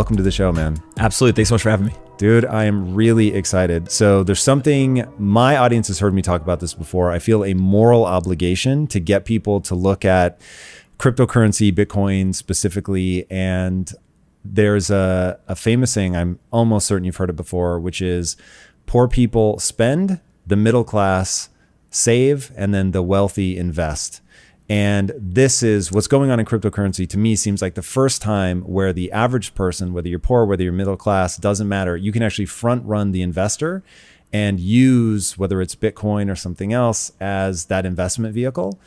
Welcome to the show, man. Absolutely. Thanks so much for having me. Dude, I am really excited. So there's something, my audience has heard me talk about this before. I feel a moral obligation to get people to look at cryptocurrency, Bitcoin specifically. And there's a famous saying, I'm almost certain you've heard it before, which is poor people spend, the middle class save, and then the wealthy invest. And this is what's going on in cryptocurrency. To me, seems like the first time where the average person, whether you're poor, whether you're middle class, doesn't matter. You can actually front run the investor and use, whether it's Bitcoin or something else, as that investment vehicle.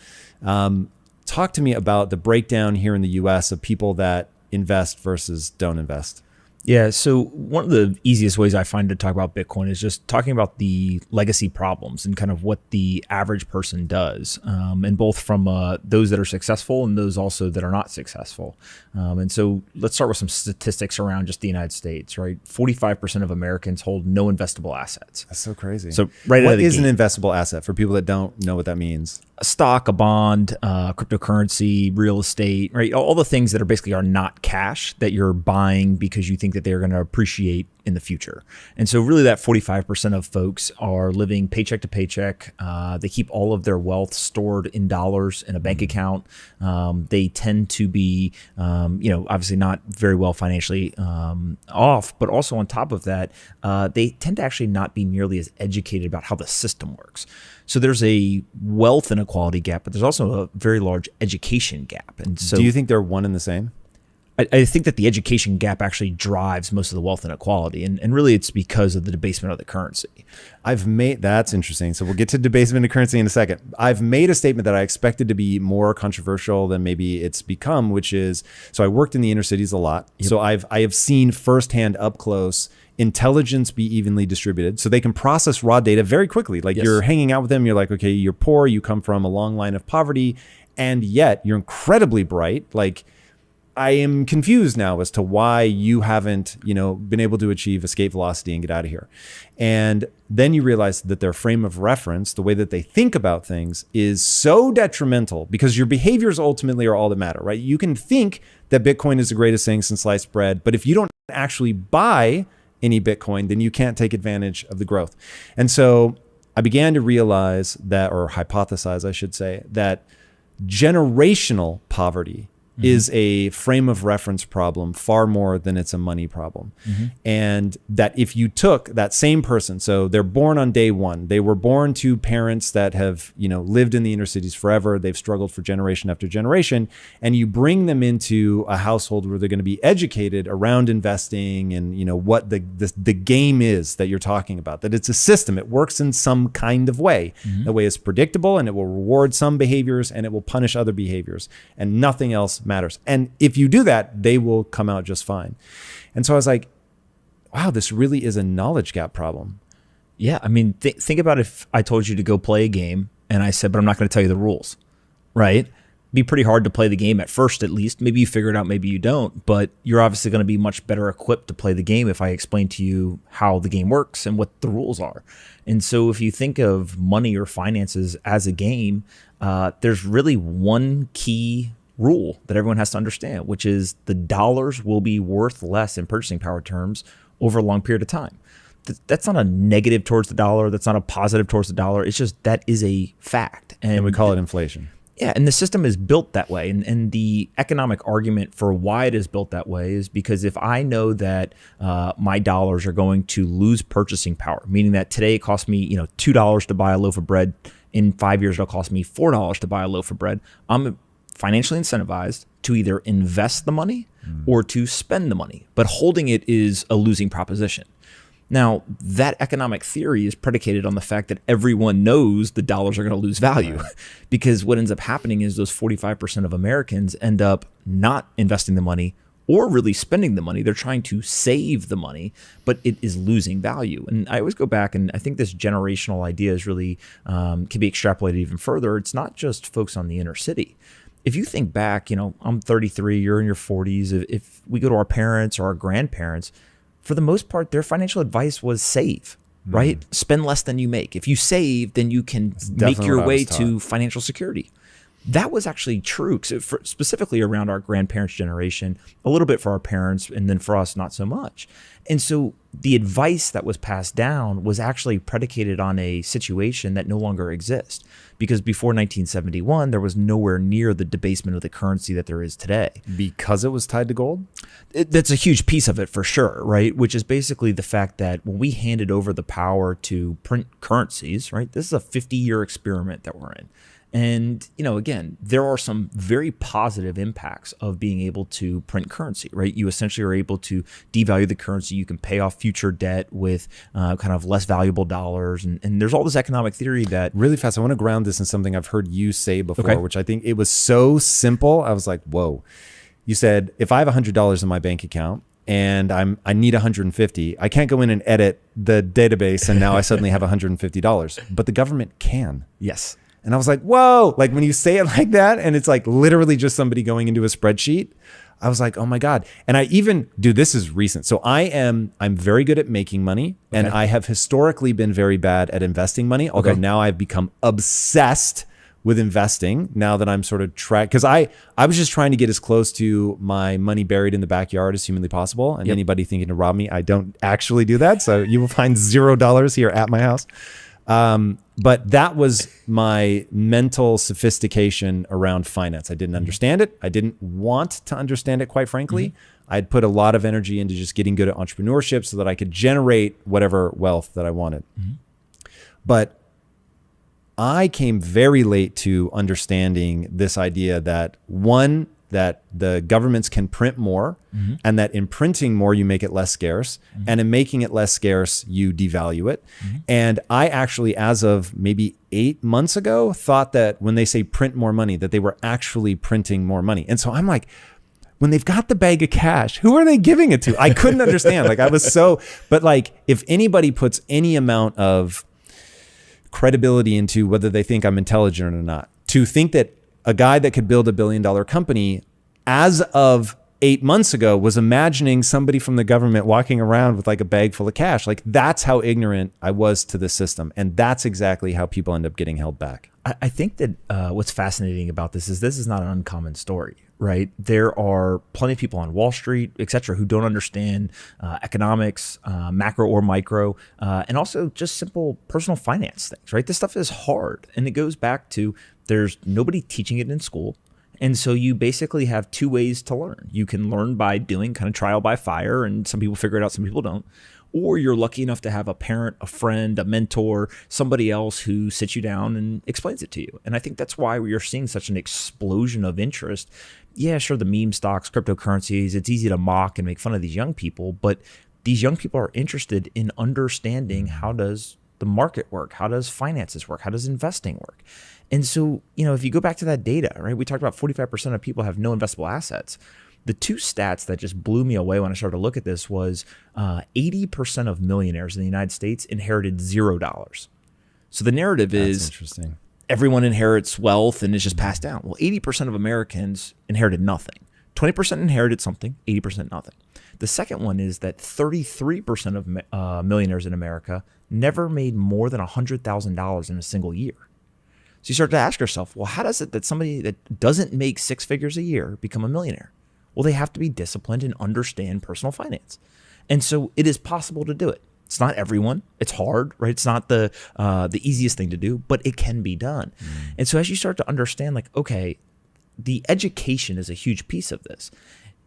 Talk to me about the breakdown here in the US of people that invest versus don't invest. Yeah, so one of the easiest ways I find to talk about Bitcoin is just talking about the legacy problems and kind of what the average person does, and both from those that are successful and those also that are not successful. And so let's start with some statistics around just the United States, right? 45% of Americans hold no investable assets. That's so crazy. So right what is an investable asset for people that don't know what that means? A stock, a bond, cryptocurrency, real estate, right? All the things that are basically are not cash that you're buying because you think that they're going to appreciate in the future. And so really that 45% of folks are living paycheck to paycheck. They keep all of their wealth stored in dollars in a bank account. They tend to be, obviously not very well financially off, but also on top of that, they tend to actually not be nearly as educated about how the system works. So there's a wealth inequality gap, but there's also a very large education gap. And so, do you think they're one and the same? I think that the education gap actually drives most of the wealth inequality. And really it's because of the debasement of the currency. That's interesting. So we'll get to debasement of currency in a second. I've made a statement that I expected to be more controversial than maybe it's become, which is, so I worked in the inner cities a lot. Yep. So I have seen firsthand up close intelligence be evenly distributed. So they can process raw data very quickly. Like You're hanging out with them, you're like, okay, you're poor, you come from a long line of poverty, and yet you're incredibly bright. Like, I am confused now as to why you haven't, been able to achieve escape velocity and get out of here. And then you realize that their frame of reference, the way that they think about things, is so detrimental because your behaviors ultimately are all that matter, right? You can think that Bitcoin is the greatest thing since sliced bread, but if you don't actually buy any Bitcoin, then you can't take advantage of the growth. And so I began to realize that, or hypothesize, I should say, that generational poverty is a frame of reference problem far more than it's a money problem. And that if you took that same person, so they're born on day one, they were born to parents that have, lived in the inner cities forever, they've struggled for generation after generation, and you bring them into a household where they're going to be educated around investing and, what the game is that you're talking about, that it's a system, it works in some kind of way. The way is predictable and it will reward some behaviors and it will punish other behaviors, and nothing else matters. And if you do that, they will come out just fine. And so I was like, wow, this really is a knowledge gap problem. Yeah. I mean, think about if I told you to go play a game and I said, but I'm not going to tell you the rules, right? Be pretty hard to play the game at first, at least. Maybe you figure it out, maybe you don't, but you're obviously going to be much better equipped to play the game if I explain to you how the game works and what the rules are. And so if you think of money or finances as a game, there's really one key rule that everyone has to understand, which is the dollars will be worth less in purchasing power terms over a long period of time. That's not a negative towards the dollar. That's not a positive towards the dollar. It's just that is a fact. And we call it inflation. Yeah, and the system is built that way. And the economic argument for why it is built that way is because if I know that my dollars are going to lose purchasing power, meaning that today it costs me $2 to buy a loaf of bread, in 5 years it'll cost me $4 to buy a loaf of bread, I'm financially incentivized to either invest the money or to spend the money, but holding it is a losing proposition. Now, that economic theory is predicated on the fact that everyone knows the dollars are going to lose value, because what ends up happening is those 45% of Americans end up not investing the money or really spending the money. They're trying to save the money, but it is losing value. And I always go back, and I think this generational idea is really can be extrapolated even further. It's not just folks on the inner city. If you think back, I'm 33, you're in your 40s. If we go to our parents or our grandparents, for the most part, their financial advice was save, right? Spend less than you make. If you save, then you can make your way to financial security. that was actually true, specifically around our grandparents' generation, a little bit for our parents, and then for us, not so much. And so the advice that was passed down was actually predicated on a situation that no longer exists, because before 1971, there was nowhere near the debasement of the currency that there is today. Because it was tied to gold? That's a huge piece of it for sure, right? Which is basically the fact that when we handed over the power to print currencies, right? This is a 50-year experiment that we're in. And, again, there are some very positive impacts of being able to print currency, right? You essentially are able to devalue the currency. You can pay off future debt with kind of less valuable dollars. And there's all this economic theory that... Really fast, I want to ground this in something I've heard you say before, which I think it was so simple. I was like, whoa. You said, if I have $100 in my bank account, and I need 150, I can't go in and edit the database and now I suddenly have $150, but the government can. Yes. And I was like, whoa, like when you say it like that, and it's like literally just somebody going into a spreadsheet, I was like, oh my God. And I even this is recent. So I'm very good at making money, and I have historically been very bad at investing money, although now I've become obsessed with investing now that I'm sort of because I was just trying to get as close to my money buried in the backyard as humanly possible. And anybody thinking to rob me, I don't actually do that. So you will find $0 here at my house. But that was my mental sophistication around finance. I didn't understand it. I didn't want to understand it, quite frankly. I'd put a lot of energy into just getting good at entrepreneurship so that I could generate whatever wealth that I wanted. But I came very late to understanding this idea that that the governments can print more, and that in printing more, you make it less scarce, and in making it less scarce, you devalue it. And I actually, as of maybe 8 months ago, thought that when they say print more money, that they were actually printing more money. And so I'm like, when they've got the bag of cash, who are they giving it to? I couldn't understand. But like, if anybody puts any amount of credibility into whether they think I'm intelligent or not, to think that a guy that could build $1 billion company as of 8 months ago was imagining somebody from the government walking around with like a bag full of cash. Like, that's how ignorant I was to the system. And that's exactly how people end up getting held back. I think that what's fascinating about this is not an uncommon story, right? There are plenty of people on Wall Street, et cetera, who don't understand economics, macro or micro, and also just simple personal finance things, right? This stuff is hard. And it goes back to there's nobody teaching it in school. And so you basically have two ways to learn. You can learn by doing kind of trial by fire, and some people figure it out, some people don't. Or you're lucky enough to have a parent, a friend, a mentor, somebody else who sits you down and explains it to you. And I think that's why we are seeing such an explosion of interest. Yeah, sure, the meme stocks, cryptocurrencies, it's easy to mock and make fun of these young people, but these young people are interested in understanding, how does the market work? How does finances work? How does investing work? And so, if you go back to that data, right, we talked about 45% of people have no investable assets. The two stats that just blew me away when I started to look at this was 80% of millionaires in the United States inherited $0. So the narrative is interesting. Everyone inherits wealth and it's just passed down. Well, 80% of Americans inherited nothing. 20% inherited something, 80% nothing. The second one is that 33% of millionaires in America never made more than $100,000 in a single year. So you start to ask yourself, well, how does it that somebody that doesn't make six figures a year become a millionaire? Well, they have to be disciplined and understand personal finance. And so it is possible to do it. It's not everyone. It's hard, right? It's not the easiest thing to do, but it can be done. And so as you start to understand, like, okay, the education is a huge piece of this.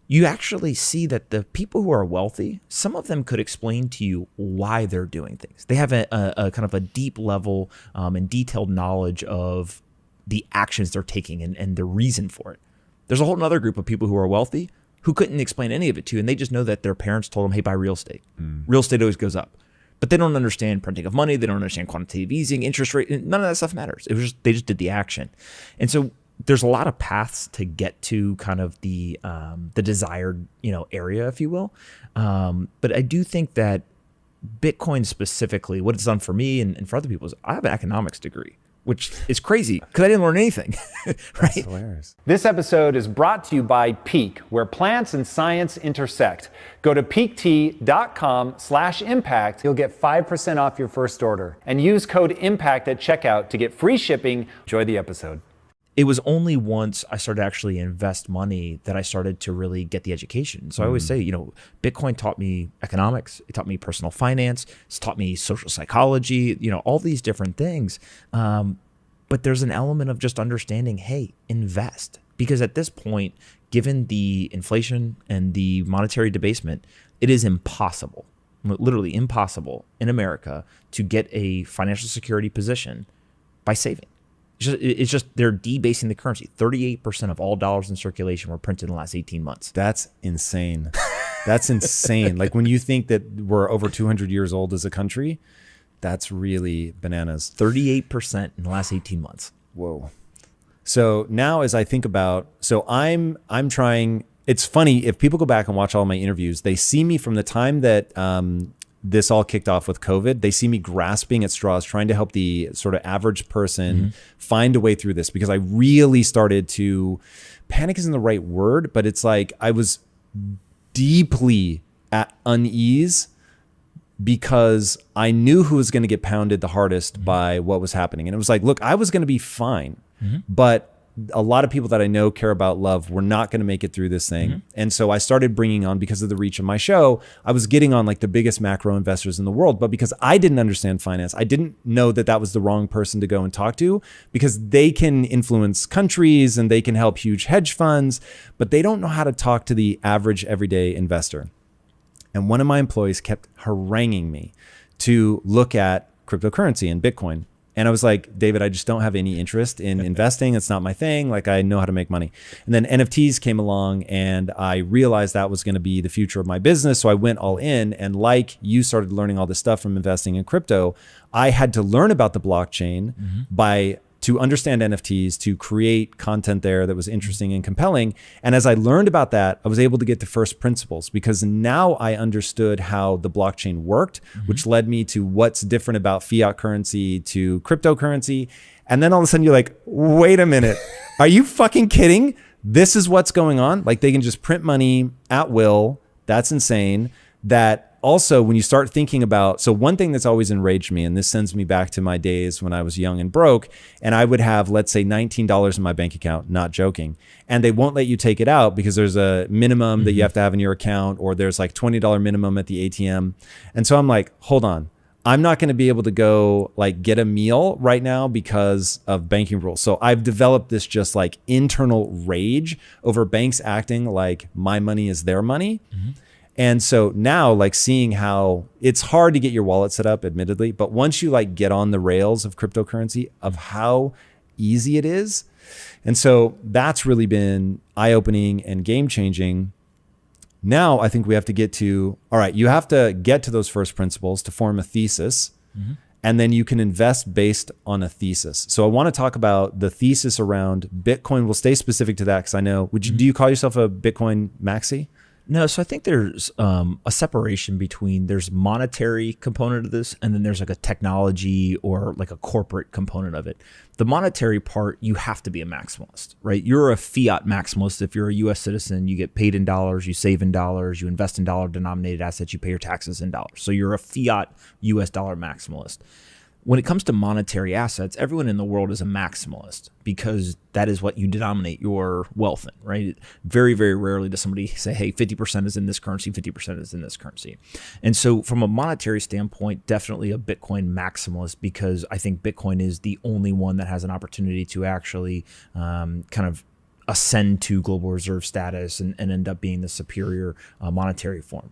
You actually see that the people who are wealthy, some of them could explain to you why they're doing things. They have a kind of a deep level and detailed knowledge of the actions they're taking and the reason for it. There's a whole other group of people who are wealthy who couldn't explain any of it to you, and they just know that their parents told them, hey, buy real estate. Real estate always goes up. But they don't understand printing of money. They don't understand quantitative easing, interest rate. None of that stuff matters. They just did the action. And so there's a lot of paths to get to kind of the desired area, if you will. But I do think that Bitcoin specifically, what it's done for me and for other people is I have an economics degree, which is crazy because I didn't learn anything. Right? That's hilarious. This episode is brought to you by Peak, where plants and science intersect. Go to peaktea.com/impact. You'll get 5% off your first order and use code IMPACT at checkout to get free shipping. Enjoy the episode. it was only once I started to actually invest money that I started to really get the education. So I always say, Bitcoin taught me economics. It taught me personal finance. It's taught me social psychology, all these different things. But there's an element of just understanding, hey, invest. Because at this point, given the inflation and the monetary debasement, it is impossible, literally impossible in America to get a financial security position by saving. It's just they're debasing the currency. 38% of all dollars in circulation were printed in the last 18 months. That's insane. That's insane. Like when you think that we're over 200 years old as a country, that's really bananas. 38% in the last 18 months. Whoa. So now as I think about, I'm trying, it's funny, if people go back and watch all my interviews, they see me from the time that this all kicked off with COVID, they see me grasping at straws, trying to help the sort of average person find a way through this, because I really started to, panic isn't the right word, but it's like I was deeply at unease because I knew who was going to get pounded the hardest by what was happening. And it was like, look, I was going to be fine, but a lot of people that I know, care about, love, were not going to make it through this thing. And so I started bringing on, because of the reach of my show, I was getting on like the biggest macro investors in the world. But because I didn't understand finance, I didn't know that that was the wrong person to go and talk to, because they can influence countries and they can help huge hedge funds, but they don't know how to talk to the average everyday investor. And one of my employees kept haranguing me to look at cryptocurrency and Bitcoin. And I was like, David, I just don't have any interest in investing. It's not my thing. Like, I know how to make money. And then NFTs came along and I realized that was going to be the future of my business. So I went all in, and like you started learning all this stuff from investing in crypto, I had to learn about the blockchain to understand NFTs, to create content there that was interesting and compelling. And as I learned about that, I was able to get to first principles, because now I understood how the blockchain worked, which led me to what's different about fiat currency to cryptocurrency. And then all of a sudden you're like, wait a minute, are you fucking kidding? This is what's going on? Like, they can just print money at will. That's insane. That also, when you start thinking about, so one thing that's always enraged me, and this sends me back to my days when I was young and broke, and I would have, let's say, $19 in my bank account, not joking, and they won't let you take it out because there's a minimum that you have to have in your account, or there's like $20 minimum at the ATM. And so I'm like, hold on, I'm not going to be able to go like get a meal right now because of banking rules. So I've developed this just like internal rage over banks acting like my money is their money. And so now, like, seeing how it's hard to get your wallet set up, admittedly, but once you like get on the rails of cryptocurrency, of how easy it is. And so that's really been eye-opening and game-changing. Now I think we have to get to, all right, you have to get to those first principles to form a thesis, and then you can invest based on a thesis. So I want to talk about the thesis around Bitcoin. We'll stay specific to that, because I know, do you call yourself a Bitcoin maxi? No, so I think there's a separation between, there's monetary component of this, and then there's like a technology or like a corporate component of it. The monetary part, you have to be a maximalist, right? You're a fiat maximalist. If you're a US citizen, you get paid in dollars, you save in dollars, you invest in dollar denominated assets, you pay your taxes in dollars. So you're a fiat US dollar maximalist. When it comes to monetary assets, everyone in the world is a maximalist, because that is what you denominate your wealth in, right? Very, very rarely does somebody say, hey, 50% is in this currency, 50% is in this currency. And so from a monetary standpoint, definitely a Bitcoin maximalist, because I think Bitcoin is the only one that has an opportunity to actually kind of ascend to global reserve status and end up being the superior monetary form.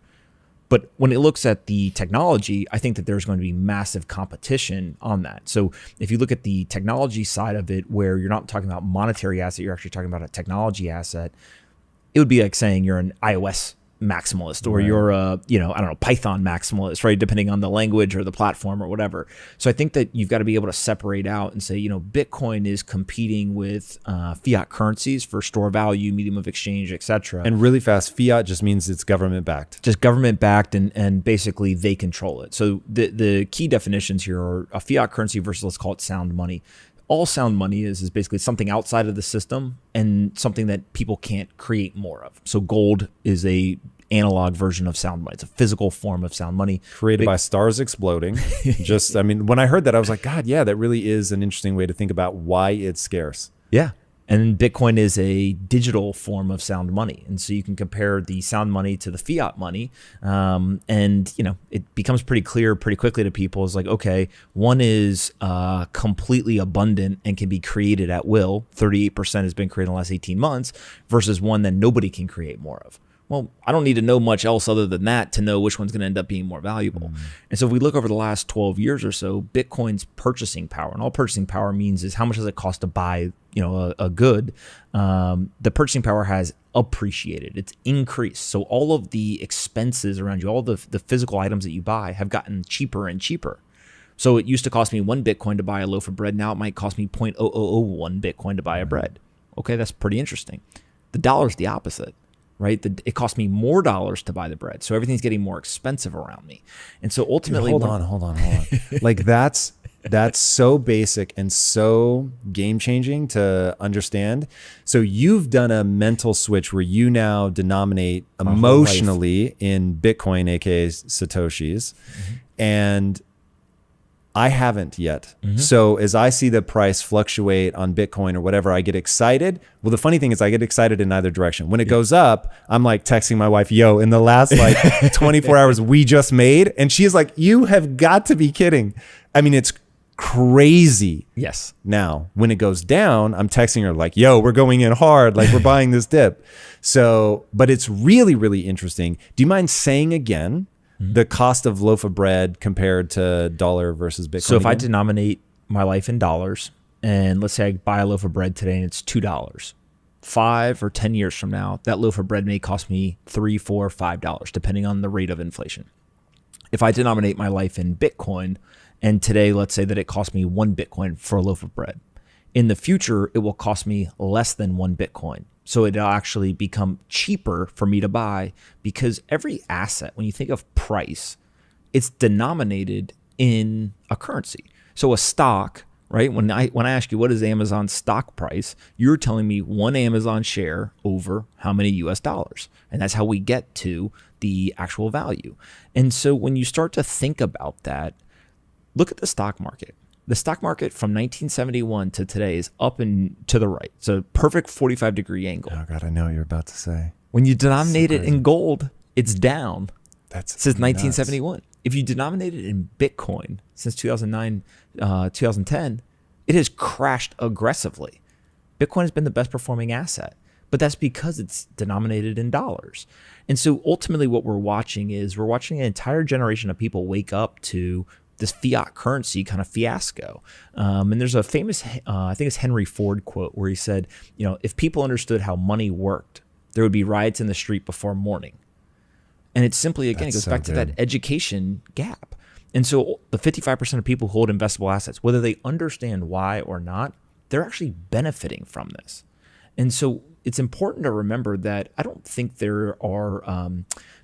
But when it looks at the technology, I think that there's going to be massive competition on that. So if you look at the technology side of it, where you're not talking about monetary asset, you're actually talking about a technology asset, it would be like saying you're an iOS maximalist, or you're a, Python maximalist, right? Depending on the language or the platform or whatever. So I think that you've got to be able to separate out and say, Bitcoin is competing with fiat currencies for store value, medium of exchange, etc. And really fast, fiat just means it's government backed. Just government backed, and basically they control it. So the key definitions here are a fiat currency versus, let's call it, sound money. All sound money is basically something outside of the system and something that people can't create more of. So gold is a analog version of sound money. It's a physical form of sound money. Created by stars exploding. When I heard that, I was like, God, yeah, that really is an interesting way to think about why it's scarce. Yeah. And Bitcoin is a digital form of sound money. And so you can compare the sound money to the fiat money. And, it becomes pretty clear pretty quickly to people is like, okay, one is completely abundant and can be created at will. 38% has been created in the last 18 months versus one that nobody can create more of. Well, I don't need to know much else other than that to know which one's going to end up being more valuable. And so if we look over the last 12 years or so, Bitcoin's purchasing power, and all purchasing power means is how much does it cost to buy, a good. The purchasing power has appreciated. It's increased. So all of the expenses around you, all the physical items that you buy have gotten cheaper and cheaper. So it used to cost me 1 Bitcoin to buy a loaf of bread. Now it might cost me 0.0001 Bitcoin to buy a bread. Okay, that's pretty interesting. The dollar's the opposite. Right? It cost me more dollars to buy the bread. So everything's getting more expensive around me. And so ultimately... Dude, hold on. Like that's so basic and so game-changing to understand. So you've done a mental switch where you now denominate emotionally in Bitcoin, aka Satoshis. And I haven't yet. So as I see the price fluctuate on Bitcoin or whatever, I get excited. Well, the funny thing is I get excited in either direction. When it goes up, I'm like texting my wife, yo, in the last 24 hours we just made. And she's like, you have got to be kidding. I mean, it's crazy. Yes. Now, when it goes down, I'm texting her like, yo, we're going in hard. Like we're buying this dip. So, but it's really, really interesting. Do you mind saying again, the cost of loaf of bread compared to dollar versus Bitcoin? So if I denominate my life in dollars, and let's say I buy a loaf of bread today and it's $2, 5 or 10 years from now, that loaf of bread may cost me $3, $4, $5, depending on the rate of inflation. If I denominate my life in Bitcoin, and today, let's say that it cost me 1 Bitcoin for a loaf of bread. In the future, it will cost me less than 1 Bitcoin. So it'll actually become cheaper for me to buy because every asset, when you think of price, it's denominated in a currency. So a stock, right? When I ask you what is Amazon's stock price, you're telling me one Amazon share over how many US dollars. And that's how we get to the actual value. And so when you start to think about that, look at the stock market. The stock market from 1971 to today is up and to the right. It's a perfect 45-degree angle. Oh, God, I know what you're about to say. When you denominate it in gold, it's down since 1971. Nuts. If you denominate it in Bitcoin since 2009, 2010, it has crashed aggressively. Bitcoin has been the best performing asset, but that's because it's denominated in dollars. And so ultimately what we're watching an entire generation of people wake up to this fiat currency kind of fiasco. And there's a famous, I think it's Henry Ford quote where he said, if people understood how money worked, there would be riots in the street before morning. And it's simply, again, it goes back to that education gap. And so the 55% of people who hold investable assets, whether they understand why or not, they're actually benefiting from this. And so it's important to remember that I don't think there are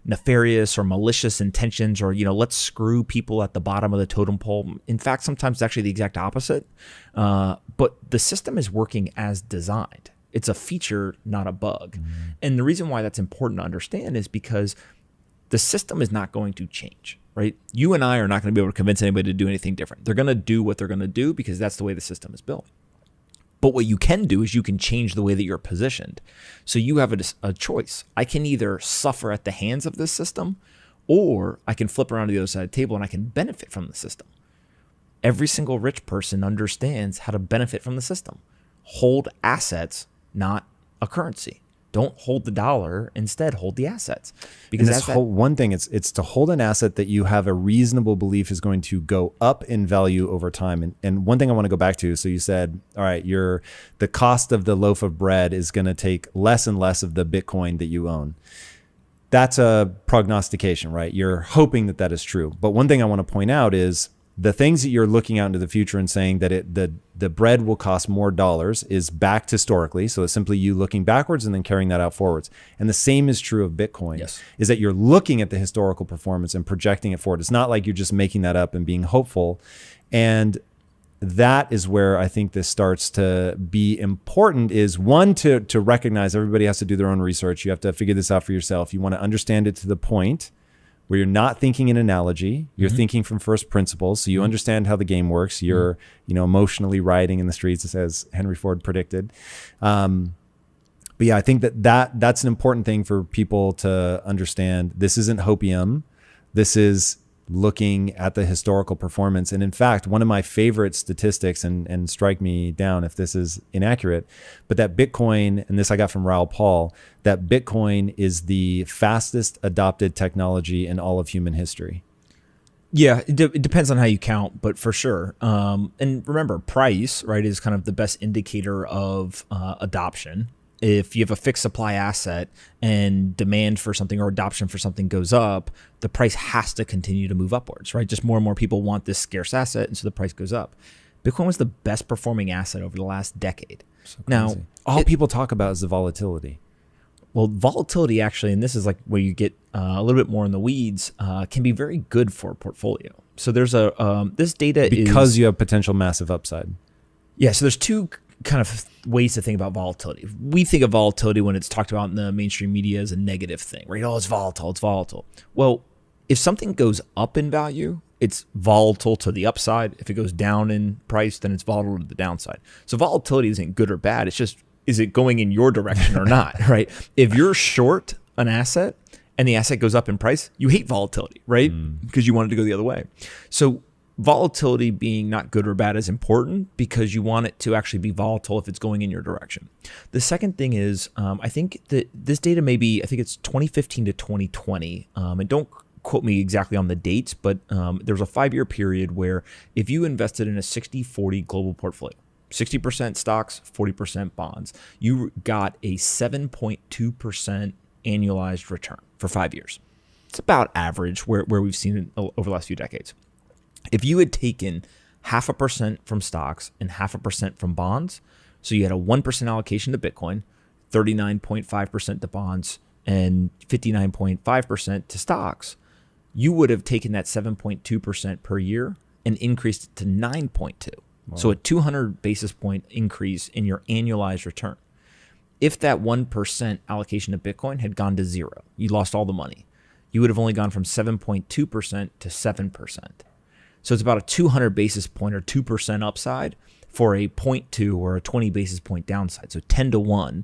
nefarious or malicious intentions or, let's screw people at the bottom of the totem pole. In fact, sometimes it's actually the exact opposite. But the system is working as designed. It's a feature, not a bug. And the reason why that's important to understand is because the system is not going to change, right? You and I are not going to be able to convince anybody to do anything different. They're going to do what they're going to do because that's the way the system is built. But what you can do is you can change the way that you're positioned. So you have a choice. I can either suffer at the hands of this system, or I can flip around to the other side of the table and I can benefit from the system. Every single rich person understands how to benefit from the system. Hold assets, not a currency. Don't hold the dollar, instead hold the assets. Because that's one thing, it's to hold an asset that you have a reasonable belief is going to go up in value over time. And one thing I want to go back to, so you said, all right, the cost of the loaf of bread is going to take less and less of the Bitcoin that you own. That's a prognostication, right? You're hoping that that is true. But one thing I want to point out is the things that you're looking out into the future and saying that the bread will cost more dollars is backed historically. So it's simply you looking backwards and then carrying that out forwards. And the same is true of Bitcoin, yes. Is that you're looking at the historical performance and projecting it forward. It's not like you're just making that up and being hopeful. And that is where I think this starts to be important, is one, to recognize everybody has to do their own research. You have to figure this out for yourself. You want to understand it to the point where you're not thinking in analogy, you're thinking from first principles. So you understand how the game works. You're, emotionally rioting in the streets, as Henry Ford predicted. But yeah, I think that's an important thing for people to understand. This isn't hopium. This is looking at the historical performance. And in fact, one of my favorite statistics, and strike me down if this is inaccurate, but that Bitcoin, and this I got from Raoul Pal, that Bitcoin is the fastest adopted technology in all of human history. Yeah, it depends on how you count, but for sure. And remember, price, right, is kind of the best indicator of adoption. If you have a fixed supply asset and demand for something or adoption for something goes up, the price has to continue to move upwards, right? Just more and more people want this scarce asset, and so the price goes up. Bitcoin was the best performing asset over the last decade. So now, all people talk about is the volatility. Well, volatility actually, and this is like where you get a little bit more in the weeds, can be very good for a portfolio. So there's this data because you have potential massive upside. Yeah, so there's two kind of ways to think about volatility. We think of volatility when it's talked about in the mainstream media as a negative thing, right? Oh, it's volatile, it's volatile. Well, if something goes up in value, it's volatile to the upside. If it goes down in price, then it's volatile to the downside. So volatility isn't good or bad. It's just, is it going in your direction or not, right? If you're short an asset and the asset goes up in price, you hate volatility, right? Because you want it to go the other way. So volatility being not good or bad is important because you want it to actually be volatile if it's going in your direction. The second thing is, I think that this data may be, I think it's 2015 to 2020. And don't quote me exactly on the dates, but there was a 5-year period where if you invested in a 60-40 global portfolio, 60% stocks, 40% bonds, you got a 7.2% annualized return for 5 years. It's about average where we've seen it over the last few decades. If you had taken 0.5% from stocks and 0.5% from bonds, so you had a 1% allocation to Bitcoin, 39.5% to bonds, and 59.5% to stocks, you would have taken that 7.2% per year and increased it to 9.2. Wow. So a 200 basis point increase in your annualized return. If that 1% allocation to Bitcoin had gone to zero, you lost all the money, you would have only gone from 7.2% to 7%. So it's about a 200 basis point or 2% upside for a 0.2 or a 20 basis point downside. So 10 to 1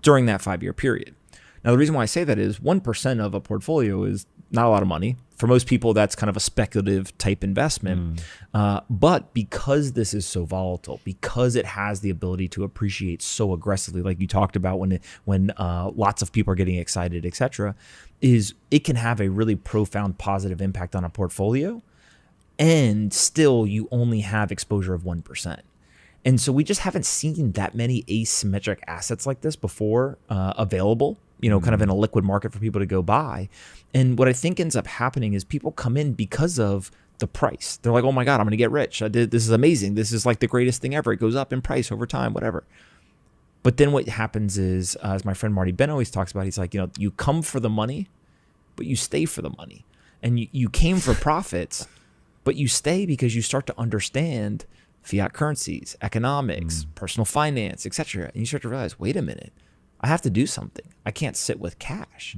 during that 5-year period. Now, the reason why I say that is 1% of a portfolio is not a lot of money. For most people, that's kind of a speculative type investment. But because this is so volatile, because it has the ability to appreciate so aggressively, like you talked about when lots of people are getting excited, et cetera, is it can have a really profound positive impact on a portfolio. And still, you only have exposure of 1%. And so we just haven't seen that many asymmetric assets like this before available, kind of in a liquid market for people to go buy. And what I think ends up happening is people come in because of the price. They're like, oh my God, I'm going to get rich. This is amazing. This is like the greatest thing ever. It goes up in price over time, whatever. But then what happens is, as my friend Marty Ben always talks about, he's like, you come for the money, but you stay for the money. And you came for profits, but you stay because you start to understand fiat currencies, economics, personal finance, etc. And you start to realize, wait a minute, I have to do something. I can't sit with cash.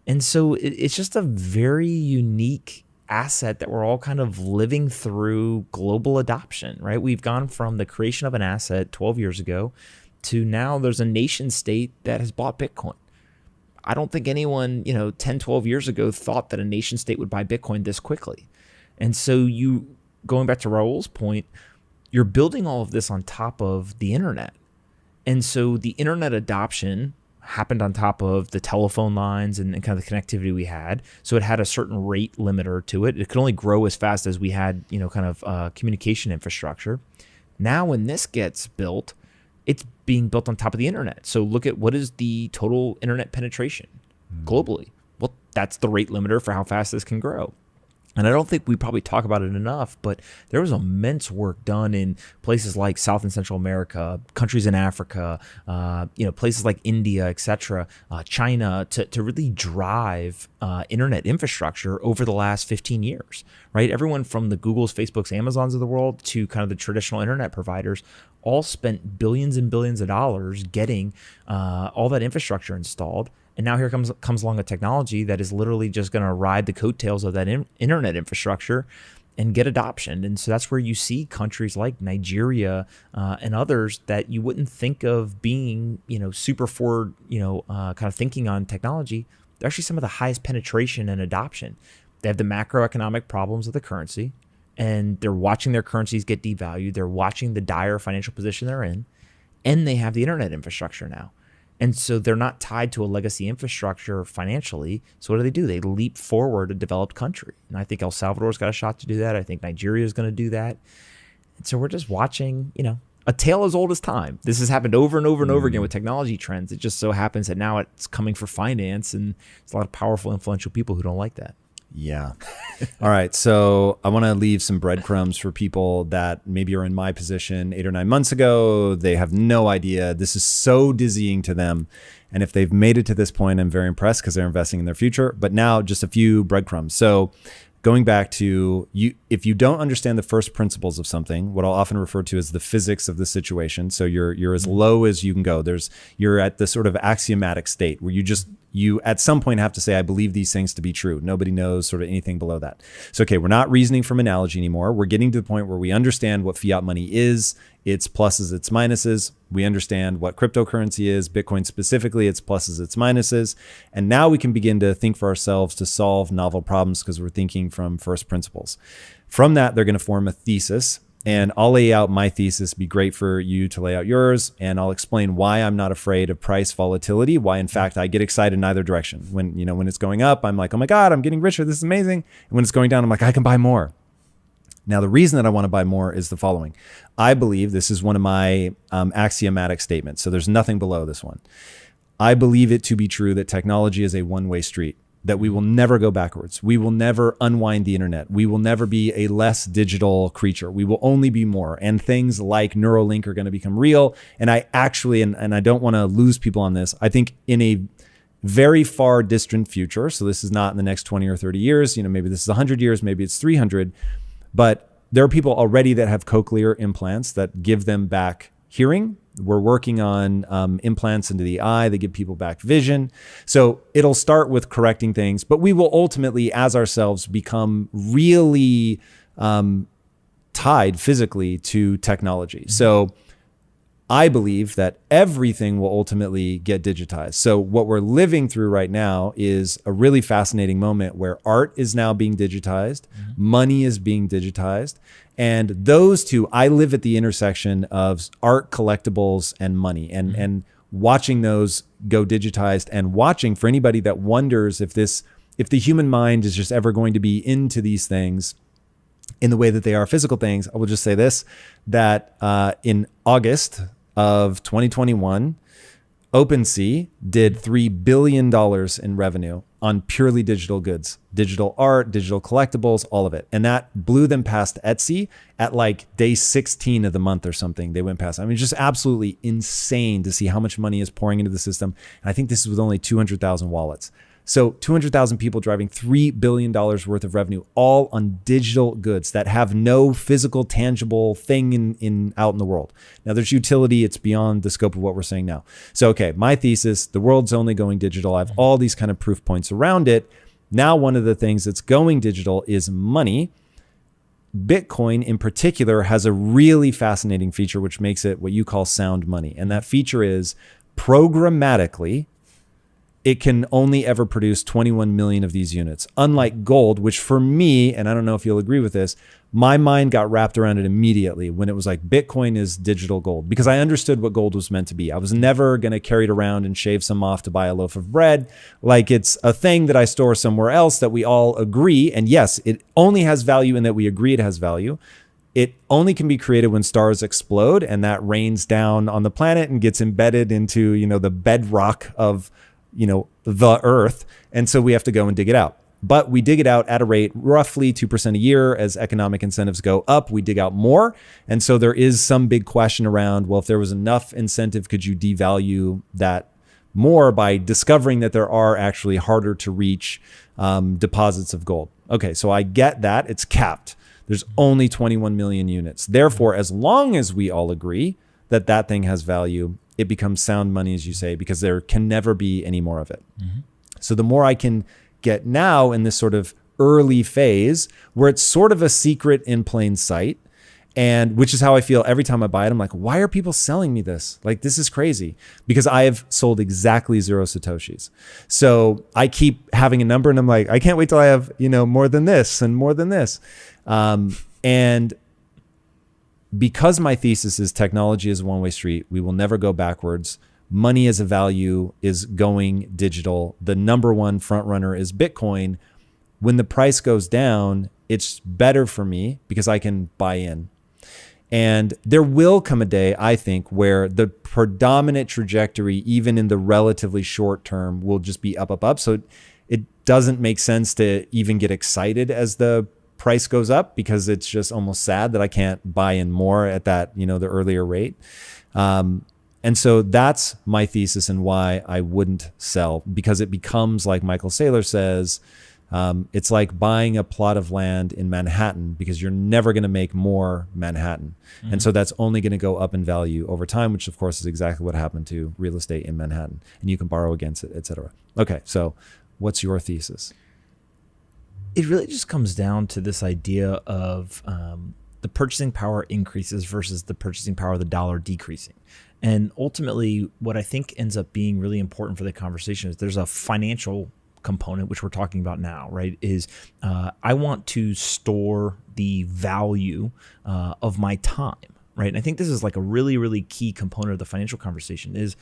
And so it's just a very unique asset that we're all kind of living through global adoption, right? We've gone from the creation of an asset 12 years ago to now there's a nation state that has bought Bitcoin. I don't think anyone, 10, 12 years ago thought that a nation state would buy Bitcoin this quickly. And so going back to Raul's point, you're building all of this on top of the internet. And so the internet adoption happened on top of the telephone lines and kind of the connectivity we had. So it had a certain rate limiter to it. It could only grow as fast as we had, communication infrastructure. Now when this gets built, it's being built on top of the internet. So look at what is the total internet penetration globally. Well, that's the rate limiter for how fast this can grow. And I don't think we probably talk about it enough, but there was immense work done in places like South and Central America, countries in Africa, places like India, et cetera, China, to really drive internet infrastructure over the last 15 years, right? Everyone from the Googles, Facebooks, Amazons of the world to kind of the traditional internet providers all spent billions and billions of dollars getting all that infrastructure installed. And now here comes along a technology that is literally just going to ride the coattails of that internet infrastructure and get adoption. And so that's where you see countries like Nigeria and others that you wouldn't think of being, super forward, kind of thinking on technology. They're actually some of the highest penetration and adoption. They have the macroeconomic problems of the currency, and they're watching their currencies get devalued. They're watching the dire financial position they're in, and they have the internet infrastructure now. And so they're not tied to a legacy infrastructure financially. So what do? They leap forward a developed country. And I think El Salvador's got a shot to do that. I think Nigeria is going to do that. And so we're just watching, a tale as old as time. This has happened over and over and over again with technology trends. It just so happens that now it's coming for finance, and there's a lot of powerful, influential people who don't like that. Yeah. All right. So I want to leave some breadcrumbs for people that maybe are in my position 8 or 9 months ago. They have no idea. This is so dizzying to them. And if they've made it to this point, I'm very impressed because they're investing in their future. But now just a few breadcrumbs. So going back to you, if you don't understand the first principles of something, what I'll often refer to as the physics of the situation. So you're as low as you can go. You're at the sort of axiomatic state where you at some point have to say, I believe these things to be true. Nobody knows sort of anything below that. So, okay, we're not reasoning from analogy anymore. We're getting to the point where we understand what fiat money is, its pluses, its minuses. We understand what cryptocurrency is, Bitcoin specifically, its pluses, its minuses. And now we can begin to think for ourselves to solve novel problems because we're thinking from first principles. From that, they're going to form a thesis. And I'll lay out my thesis, be great for you to lay out yours. And I'll explain why I'm not afraid of price volatility, why in fact I get excited in either direction. When it's going up, I'm like, oh my God, I'm getting richer. This is amazing. And when it's going down, I'm like, I can buy more. Now, the reason that I want to buy more is the following. I believe this is one of my axiomatic statements. So there's nothing below this one. I believe it to be true that technology is a one-way street, that we will never go backwards. We will never unwind the internet. We will never be a less digital creature. We will only be more. And things like Neuralink are going to become real. And I actually, and I don't want to lose people on this, I think in a very far distant future, so this is not in the next 20 or 30 years, maybe this is 100 years, maybe it's 300, but there are people already that have cochlear implants that give them back hearing. We're working on implants into the eye that give people back vision. So it'll start with correcting things, but we will ultimately, as ourselves, become really tied physically to technology. So I believe that everything will ultimately get digitized. So what we're living through right now is a really fascinating moment where art is now being digitized, money is being digitized. And those two, I live at the intersection of art, collectibles, and money, and watching those go digitized, and watching for anybody that wonders if the human mind is just ever going to be into these things in the way that they are physical things. I will just say this, that in August of 2021, OpenSea did $3 billion in revenue on purely digital goods, digital art, digital collectibles, all of it. And that blew them past Etsy at like day 16 of the month or something. They went past. I mean, just absolutely insane to see how much money is pouring into the system. And I think this is with only 200,000 wallets. So 200,000 people driving $3 billion worth of revenue, all on digital goods that have no physical, tangible thing out in the world. Now there's utility. It's beyond the scope of what we're saying now. So, okay, my thesis, the world's only going digital. I have all these kind of proof points around it. Now, one of the things that's going digital is money. Bitcoin in particular has a really fascinating feature, which makes it what you call sound money. And that feature is programmatically, it can only ever produce 21 million of these units. Unlike gold, which for me, and I don't know if you'll agree with this, my mind got wrapped around it immediately when it was like Bitcoin is digital gold, because I understood what gold was meant to be. I was never going to carry it around and shave some off to buy a loaf of bread. Like it's a thing that I store somewhere else that we all agree. And yes, it only has value in that we agree it has value. It only can be created when stars explode and that rains down on the planet and gets embedded into, the bedrock of the earth. And so we have to go and dig it out. But we dig it out at a rate roughly 2% a year. As economic incentives go up, we dig out more. And so there is some big question around, well, if there was enough incentive, could you devalue that more by discovering that there are actually harder to reach deposits of gold? Okay, so I get that. It's capped. There's only 21 million units. Therefore, as long as we all agree that that thing has value, it becomes sound money, as you say, because there can never be any more of it. So the more I can get now in this sort of early phase where it's sort of a secret in plain sight, and which is how I feel every time I buy it. I'm like, why are people selling me this? Like, this is crazy, because I have sold exactly 0 Satoshis. So I keep having a number and I'm like, I can't wait till I have, more than this and more than this. And because my thesis is technology is a one-way street, we will never go backwards. Money as a value is going digital. The number one front runner is Bitcoin. When the price goes down, it's better for me because I can buy in. And there will come a day, I think, where the predominant trajectory, even in the relatively short term, will just be up, up, up. So it doesn't make sense to even get excited as the price goes up, because it's just almost sad that I can't buy in more at that, the earlier rate. And so that's my thesis and why I wouldn't sell, because it becomes, like Michael Saylor says, it's like buying a plot of land in Manhattan, because you're never going to make more Manhattan. And so that's only going to go up in value over time, which of course is exactly what happened to real estate in Manhattan, and you can borrow against it, et cetera. Okay. So what's your thesis? It really just comes down to this idea of the purchasing power increases versus the purchasing power of the dollar decreasing. And ultimately, what I think ends up being really important for the conversation is there's a financial component, which we're talking about now, right? Is I want to store the value of my time, right? And I think this is like a really, really key component of the financial conversation. Is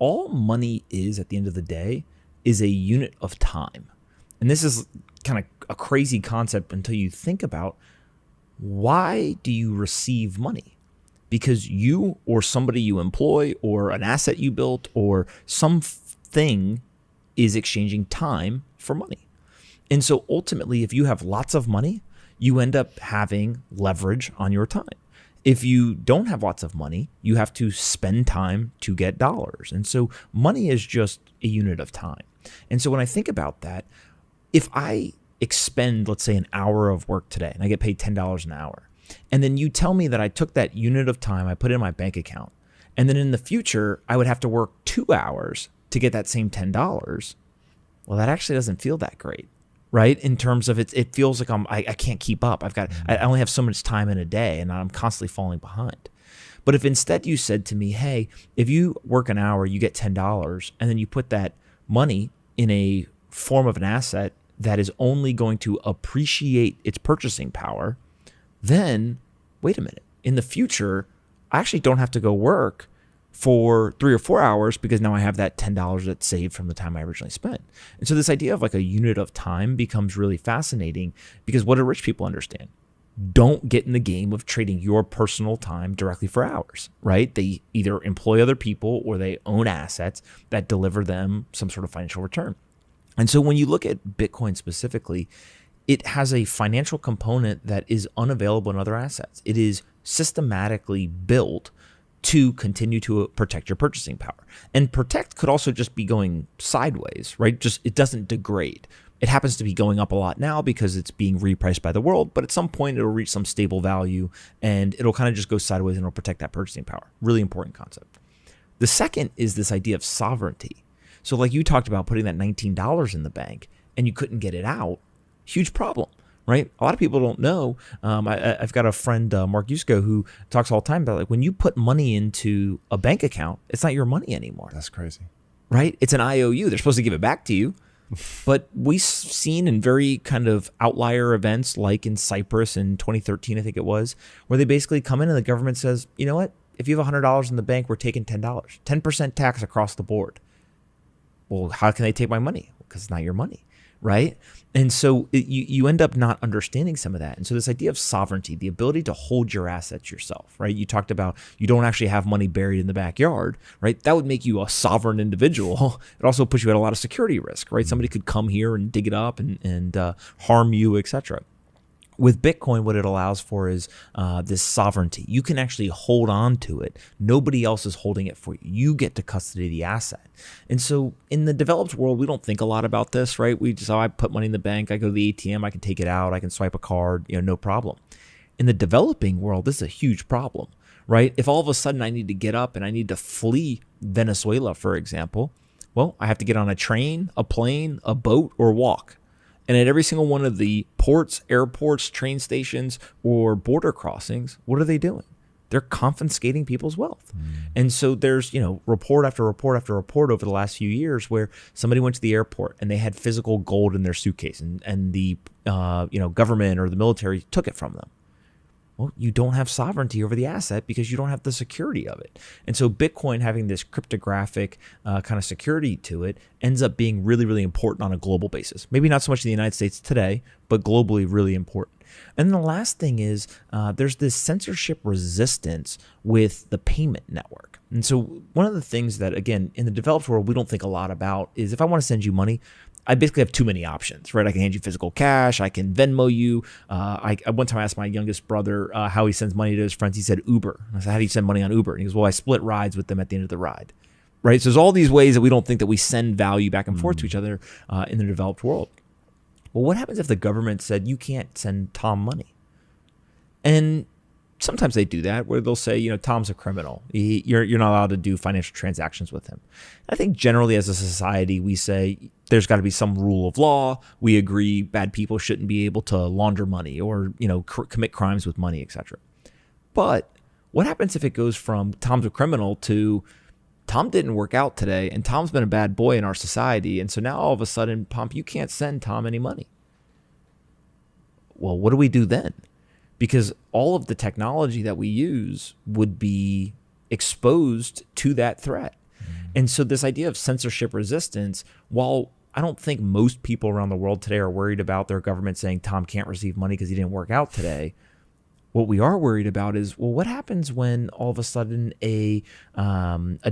all money is, at the end of the day, is a unit of time. And this is kind of a crazy concept until you think about, why do you receive money? Because you or somebody you employ or an asset you built or something is exchanging time for money. And so ultimately, if you have lots of money, you end up having leverage on your time. If you don't have lots of money, you have to spend time to get dollars. And so money is just a unit of time. And so when I think about that, if I expend, let's say, an hour of work today and I get paid $10 an hour, and then you tell me that I took that unit of time, I put it in my bank account, and then in the future, I would have to work 2 hours to get that same $10, well, that actually doesn't feel that great, right? In terms of it feels like I can't keep up. I only have so much time in a day, and I'm constantly falling behind. But if instead you said to me, hey, if you work an hour, you get $10, and then you put that money in a form of an asset that is only going to appreciate its purchasing power, then wait a minute. In the future, I actually don't have to go work for 3 or 4 hours, because now I have that $10 that's saved from the time I originally spent. And so this idea of like a unit of time becomes really fascinating, because what do rich people understand? Don't get in the game of trading your personal time directly for hours, right? They either employ other people or they own assets that deliver them some sort of financial return. And so when you look at Bitcoin specifically, it has a financial component that is unavailable in other assets. It is systematically built to continue to protect your purchasing power. And protect could also just be going sideways, right? Just it doesn't degrade. It happens to be going up a lot now because it's being repriced by the world, but at some point it'll reach some stable value and it'll kind of just go sideways and it'll protect that purchasing power. Really important concept. The second is this idea of sovereignty. So like you talked about putting that $19 in the bank and you couldn't get it out, huge problem, right? A lot of people don't know. I've got a friend, Mark Yusko, who talks all the time about like when you put money into a bank account, it's not your money anymore. That's crazy. Right? It's an IOU. They're supposed to give it back to you. But we've seen in very kind of outlier events like in Cyprus in 2013, I think it was, where they basically come in and the government says, you know what? If you have $100 in the bank, we're taking $10, 10% tax across the board. Well, how can they take my money? Because it's not your money, right? And so you end up not understanding some of that. And so this idea of sovereignty, the ability to hold your assets yourself, right? You talked about you don't actually have money buried in the backyard, right? That would make you a sovereign individual. It also puts you at a lot of security risk, right? Somebody could come here and dig it up and harm you, etc. With Bitcoin, what it allows for is this sovereignty. You can actually hold on to it. Nobody else is holding it for you. You get to custody the asset. And so in the developed world, we don't think a lot about this, right? We just, I put money in the bank, I go to the ATM, I can take it out, I can swipe a card, no problem. In the developing world, this is a huge problem, right? If all of a sudden I need to get up and I need to flee Venezuela, for example, well, I have to get on a train, a plane, a boat, or walk. And at every single one of the ports, airports, train stations, or border crossings, what are they doing? They're confiscating people's wealth. And so there's, report after report after report over the last few years where somebody went to the airport and they had physical gold in their suitcase and the government or the military took it from them. Well, you don't have sovereignty over the asset because you don't have the security of it. And so Bitcoin having this cryptographic kind of security to it ends up being really, really important on a global basis. Maybe not so much in the United States today, but globally really important. And the last thing is there's this censorship resistance with the payment network. And so one of the things that, again, in the developed world, we don't think a lot about is if I want to send you money, I basically have too many options, right? I can hand you physical cash. I can Venmo you. One time I asked my youngest brother how he sends money to his friends. He said Uber. I said, how do you send money on Uber? And he goes, well, I split rides with them at the end of the ride, right? So there's all these ways that we don't think that we send value back and forth to each other in the developed world. Well, what happens if the government said you can't send Tom money? And sometimes they do that where they'll say, Tom's a criminal. You're not allowed to do financial transactions with him. I think generally as a society, we say there's got to be some rule of law. We agree bad people shouldn't be able to launder money or, commit crimes with money, etc. But what happens if it goes from Tom's a criminal to Tom didn't work out today and Tom's been a bad boy in our society. And so now all of a sudden, Pomp, you can't send Tom any money. Well, what do we do then? Because all of the technology that we use would be exposed to that threat. And so this idea of censorship resistance, while I don't think most people around the world today are worried about their government saying Tom can't receive money because he didn't work out today, what we are worried about is, well, what happens when all of a sudden a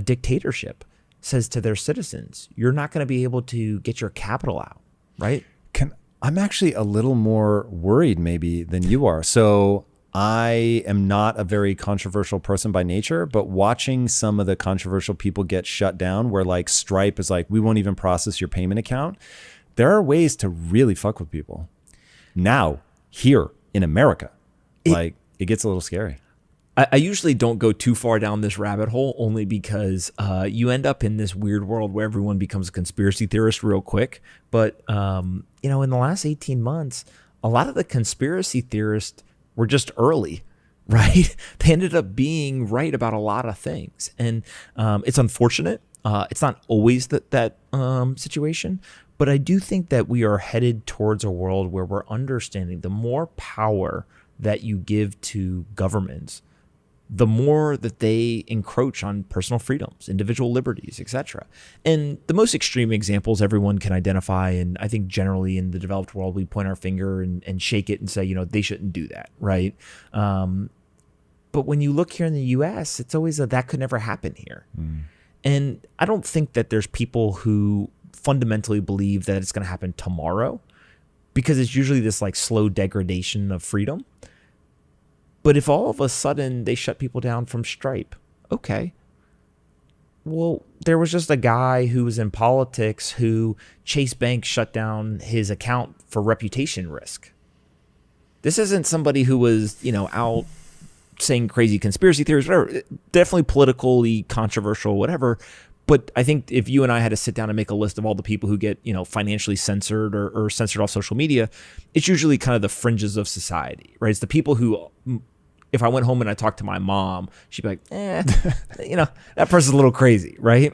dictatorship says to their citizens, you're not going to be able to get your capital out, right? I'm actually a little more worried maybe than you are. So I am not a very controversial person by nature, but watching some of the controversial people get shut down where like Stripe is like, we won't even process your payment account. There are ways to really fuck with people. Now, here in America, it gets a little scary. I usually don't go too far down this rabbit hole only because you end up in this weird world where everyone becomes a conspiracy theorist real quick. But, in the last 18 months, a lot of the conspiracy theorists were just early, right? They ended up being right about a lot of things. And it's unfortunate. It's not always that situation. But I do think that we are headed towards a world where we're understanding the more power that you give to governments, the more that they encroach on personal freedoms, individual liberties, etc. And the most extreme examples everyone can identify, and I think generally in the developed world, we point our finger and shake it and say, they shouldn't do that, right? But when you look here in the US, it's always that could never happen here. And I don't think that there's people who fundamentally believe that it's going to happen tomorrow, because it's usually this like slow degradation of freedom. But if all of a sudden they shut people down from Stripe, okay. Well, there was just a guy who was in politics who Chase Bank shut down his account for reputation risk. This isn't somebody who was, out saying crazy conspiracy theories, whatever. Definitely politically controversial, whatever. But I think if you and I had to sit down and make a list of all the people who get, financially censored or censored off social media, it's usually kind of the fringes of society, right? It's the people who, if I went home and I talked to my mom, she'd be like, that person's a little crazy, right?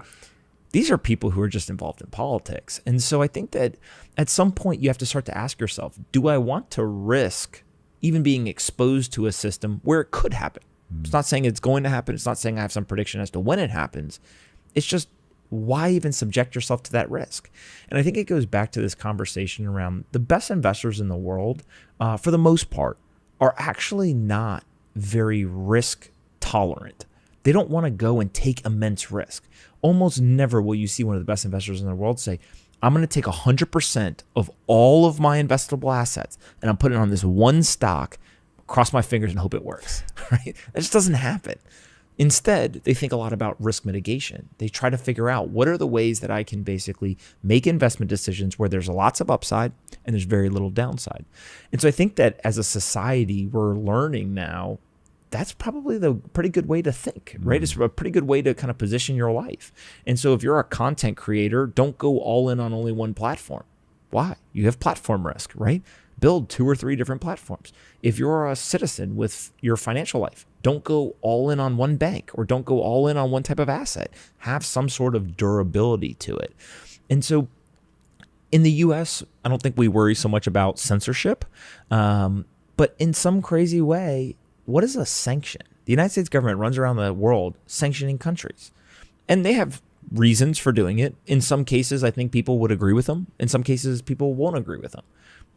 These are people who are just involved in politics. And so I think that at some point you have to start to ask yourself, do I want to risk even being exposed to a system where it could happen? It's not saying it's going to happen. It's not saying I have some prediction as to when it happens. It's just, why even subject yourself to that risk? And I think it goes back to this conversation around the best investors in the world, for the most part, are actually not very risk tolerant. They don't want to go and take immense risk. Almost never will you see one of the best investors in the world say, I'm going to take 100% of all of my investable assets and I'm putting it on this one stock, cross my fingers and hope it works, right? That just doesn't happen. Instead, they think a lot about risk mitigation. They try to figure out what are the ways that I can basically make investment decisions where there's lots of upside and there's very little downside. And so I think that as a society, we're learning now that's probably the pretty good way to think, right? It's a pretty good way to kind of position your life. And so if you're a content creator, don't go all in on only one platform. Why? You have platform risk, right? Build 2 or 3 different platforms. If you're a citizen with your financial life, don't go all in on one bank or don't go all in on one type of asset. Have some sort of durability to it. And so in the US, I don't think we worry so much about censorship. But in some crazy way, what is a sanction? The United States government runs around the world sanctioning countries. And they have reasons for doing it. In some cases, I think people would agree with them. In some cases, people won't agree with them.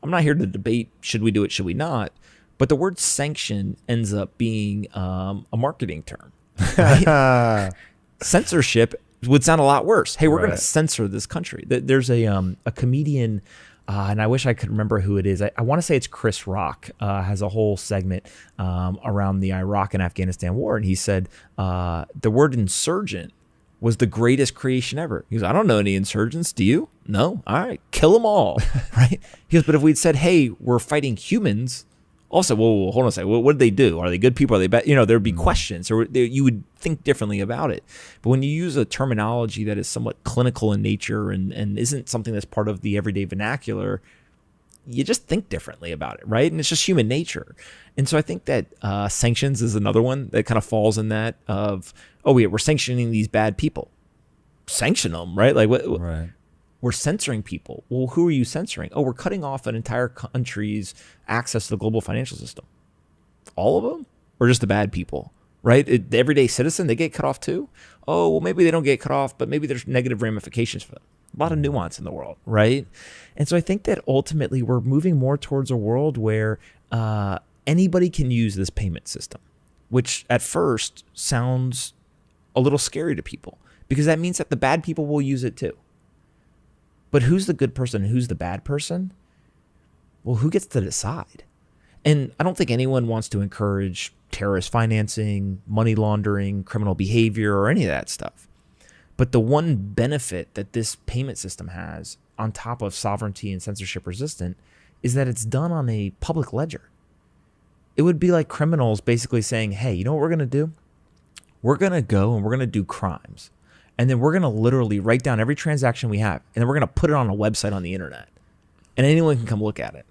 I'm not here to debate, should we do it, should we not? But the word sanction ends up being a marketing term. Right? Censorship would sound a lot worse. Hey, we're going to censor this country. There's a comedian, and I wish I could remember who it is. I want to say it's Chris Rock, has a whole segment around the Iraq and Afghanistan war. And he said the word insurgent was the greatest creation ever. He goes, I don't know any insurgents. Do you? No? All right. Kill them all. Right? He goes, but if we'd said, hey, we're fighting humans. Also, whoa, hold on a second. What did they do? Are they good people? Are they bad? There'd be questions, or you would think differently about it. But when you use a terminology that is somewhat clinical in nature and isn't something that's part of the everyday vernacular, you just think differently about it, right? And it's just human nature. And so I think that sanctions is another one that kind of falls in that of, oh, yeah, we're sanctioning these bad people. Sanction them, right? Like, what? Right. We're censoring people. Well, who are you censoring? Oh, we're cutting off an entire country's access to the global financial system. All of them? Or just the bad people, right? The everyday citizen, they get cut off too? Oh, well, maybe they don't get cut off, but maybe there's negative ramifications for them. A lot of nuance in the world, right? And so I think that ultimately we're moving more towards a world where anybody can use this payment system, which at first sounds a little scary to people because that means that the bad people will use it too. But who's the good person and who's the bad person? Well, who gets to decide? And I don't think anyone wants to encourage terrorist financing, money laundering, criminal behavior, or any of that stuff. But the one benefit that this payment system has on top of sovereignty and censorship resistant is that it's done on a public ledger. It would be like criminals basically saying, hey, you know what we're going to do? We're going to go and we're going to do crimes. And then we're going to literally write down every transaction we have. And then we're going to put it on a website on the internet. And anyone can come look at it.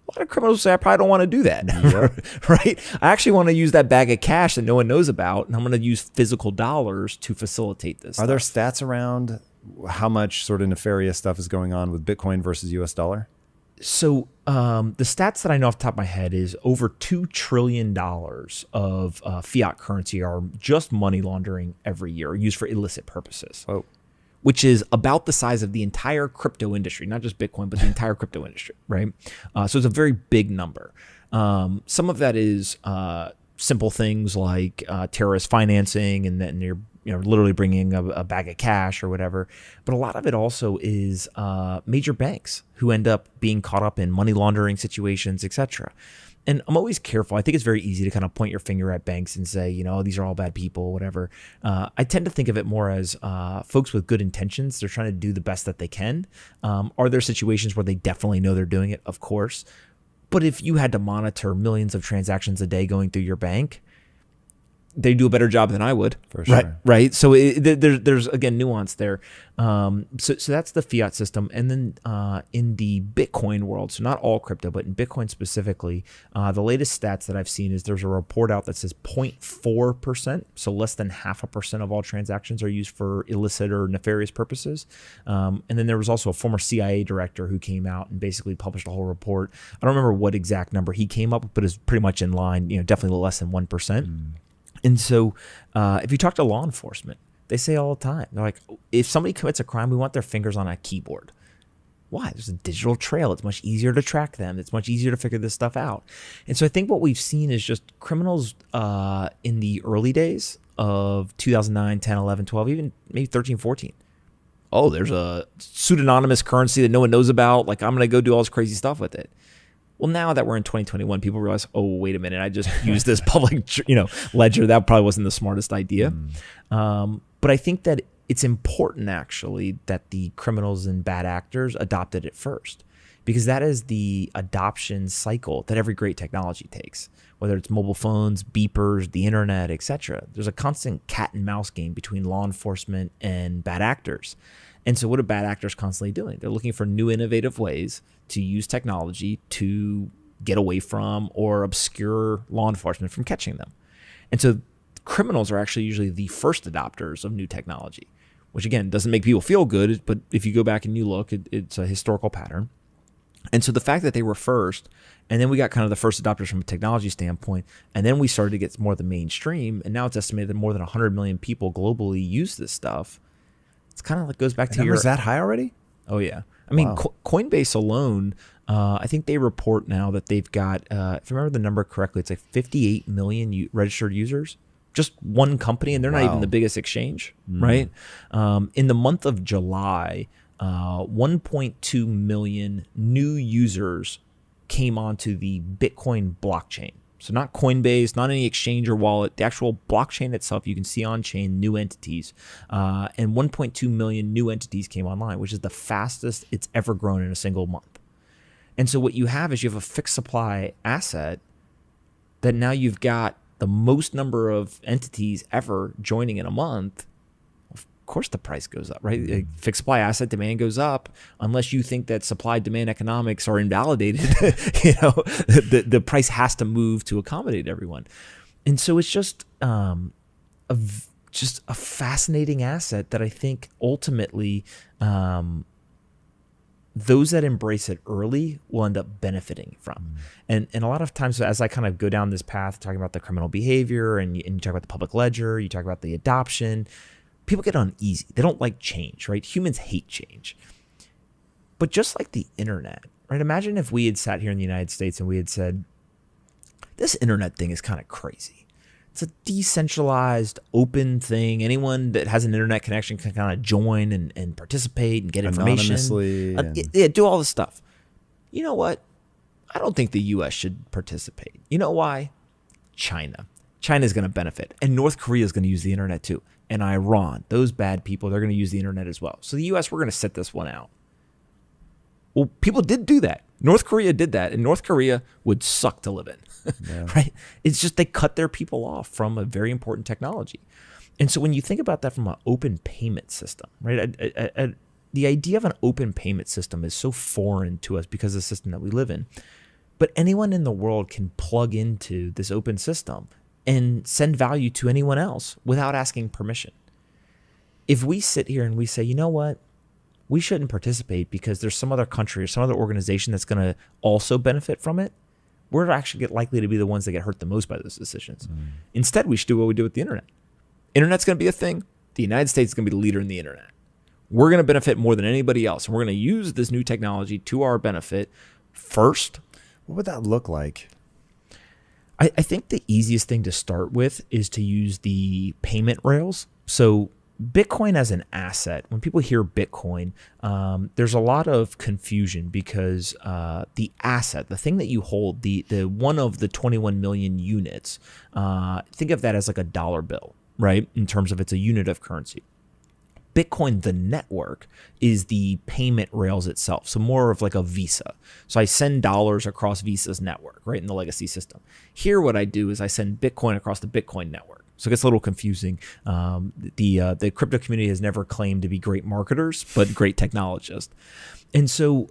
A lot of criminals say, I probably don't want to do that. Yep. Right? I actually want to use that bag of cash that no one knows about. And I'm going to use physical dollars to facilitate this. Are there stats around how much sort of nefarious stuff is going on with Bitcoin versus US dollar? So the stats that I know off the top of my head is over $2 trillion of fiat currency are just money laundering every year, used for illicit purposes, which is about the size of the entire crypto industry, not just Bitcoin, but the entire crypto industry, right? So it's a very big number. Some of that is simple things like terrorist financing, and then you're literally bringing a bag of cash or whatever. But a lot of it also is major banks who end up being caught up in money laundering situations, et cetera. And I'm always careful. I think it's very easy to kind of point your finger at banks and say, these are all bad people, whatever. I tend to think of it more as folks with good intentions. They're trying to do the best that they can. Are there situations where they definitely know they're doing it? Of course. But if you had to monitor millions of transactions a day going through your bank, they do a better job than I would. For sure. Right. So there's again nuance there. So that's the fiat system. And then in the Bitcoin world, so not all crypto, but in Bitcoin specifically, the latest stats that I've seen is there's a report out that says 0.4%, so less than 0.5% of all transactions are used for illicit or nefarious purposes. And then there was also a former CIA director who came out and basically published a whole report. I don't remember what exact number he came up with, but it's pretty much in line, definitely less than 1%. And so if you talk to law enforcement, they say all the time, they're like, if somebody commits a crime, we want their fingers on a keyboard. Why? There's a digital trail. It's much easier to track them. It's much easier to figure this stuff out. And so I think what we've seen is just criminals in the early days of 2009, 10, 11, 12, even maybe 13, 14. Oh, there's a pseudonymous currency that no one knows about. Like, I'm going to go do all this crazy stuff with it. Well, now that we're in 2021, people realize, oh, wait a minute, I just used this public, ledger. That probably wasn't the smartest idea. But I think that it's important, actually, that the criminals and bad actors adopted it first. because that is the adoption cycle that every great technology takes, whether it's mobile phones, beepers, the internet, etc. There's a constant cat and mouse game between law enforcement and bad actors. And so what are bad actors constantly doing? They're looking for new innovative ways to use technology to get away from or obscure law enforcement from catching them. And so criminals are actually usually the first adopters of new technology, which again, doesn't make people feel good, but if you go back and you look, it's a historical pattern. And so the fact that they were first, and then we got kind of the first adopters from a technology standpoint, and then we started to get more of the mainstream, and now it's estimated that more than 100 million people globally use this stuff. It's kind of like goes back to your... Is that high already? Oh, yeah. I mean, Wow. Coinbase alone, I think they report now that they've got, if I remember the number correctly, it's like 58 million registered users. Just one company, and they're not even the biggest exchange, right? In the month of July, 1.2 million new users came onto the Bitcoin blockchain. So not Coinbase, not any exchange or wallet, the actual blockchain itself. You can see on chain new entities, and 1.2 million new entities came online, which is the fastest it's ever grown in a single month. And so what you have is you have a fixed supply asset that now you've got the most number of entities ever joining in a month. Of course the price goes up, right? Like, fixed supply asset demand goes up unless you think that supply demand economics are invalidated. The price has to move to accommodate everyone. And so it's just a fascinating asset that I think ultimately those that embrace it early will end up benefiting from. And a lot of times as I kind of go down this path, talking about the criminal behavior and you talk about the public ledger, you talk about the adoption, people get uneasy. They don't like change, right? Humans hate change. But just like the internet, right? Imagine if we had sat here in the United States and we had said, this internet thing is kind of crazy. It's a decentralized, open thing. Anyone that has an internet connection can kind of join and participate and get information. Anonymously. Do all this stuff. You know what? I don't think the U.S. should participate. You know why? China. China's going to benefit. And North Korea is going to use the internet too. And Iran, those bad people, they're going to use the internet as well. So the U.S., we're going to sit this one out. Well, people did do that. North Korea did that. And North Korea would suck to live in. Right? It's just they cut their people off from a very important technology. And so when you think about that from an open payment system, right? The idea of an open payment system is so foreign to us because of the system that we live in. But anyone in the world can plug into this open system and send value to anyone else without asking permission. If we sit here and we say, you know what? We shouldn't participate because there's some other country or some other organization that's going to also benefit from it, we're actually likely to be the ones that get hurt the most by those decisions. Instead, we should do what we do with the internet. Internet's going to be a thing. The United States is going to be the leader in the internet. We're going to benefit more than anybody else. And we're going to use this new technology to our benefit first. What would that look like? I think the easiest thing to start with is to use the payment rails. So Bitcoin as an asset, when people hear Bitcoin, there's a lot of confusion because the asset, the thing that you hold, the one of the 21 million units, think of that as like a dollar bill, right? In terms of it's a unit of currency. Bitcoin, the network, is the payment rails itself. So more of like a Visa. So I send dollars across Visa's network, right, in the legacy system. Here, what I do is I send Bitcoin across the Bitcoin network. So it gets a little confusing. The crypto community has never claimed to be great marketers, but great technologists. And so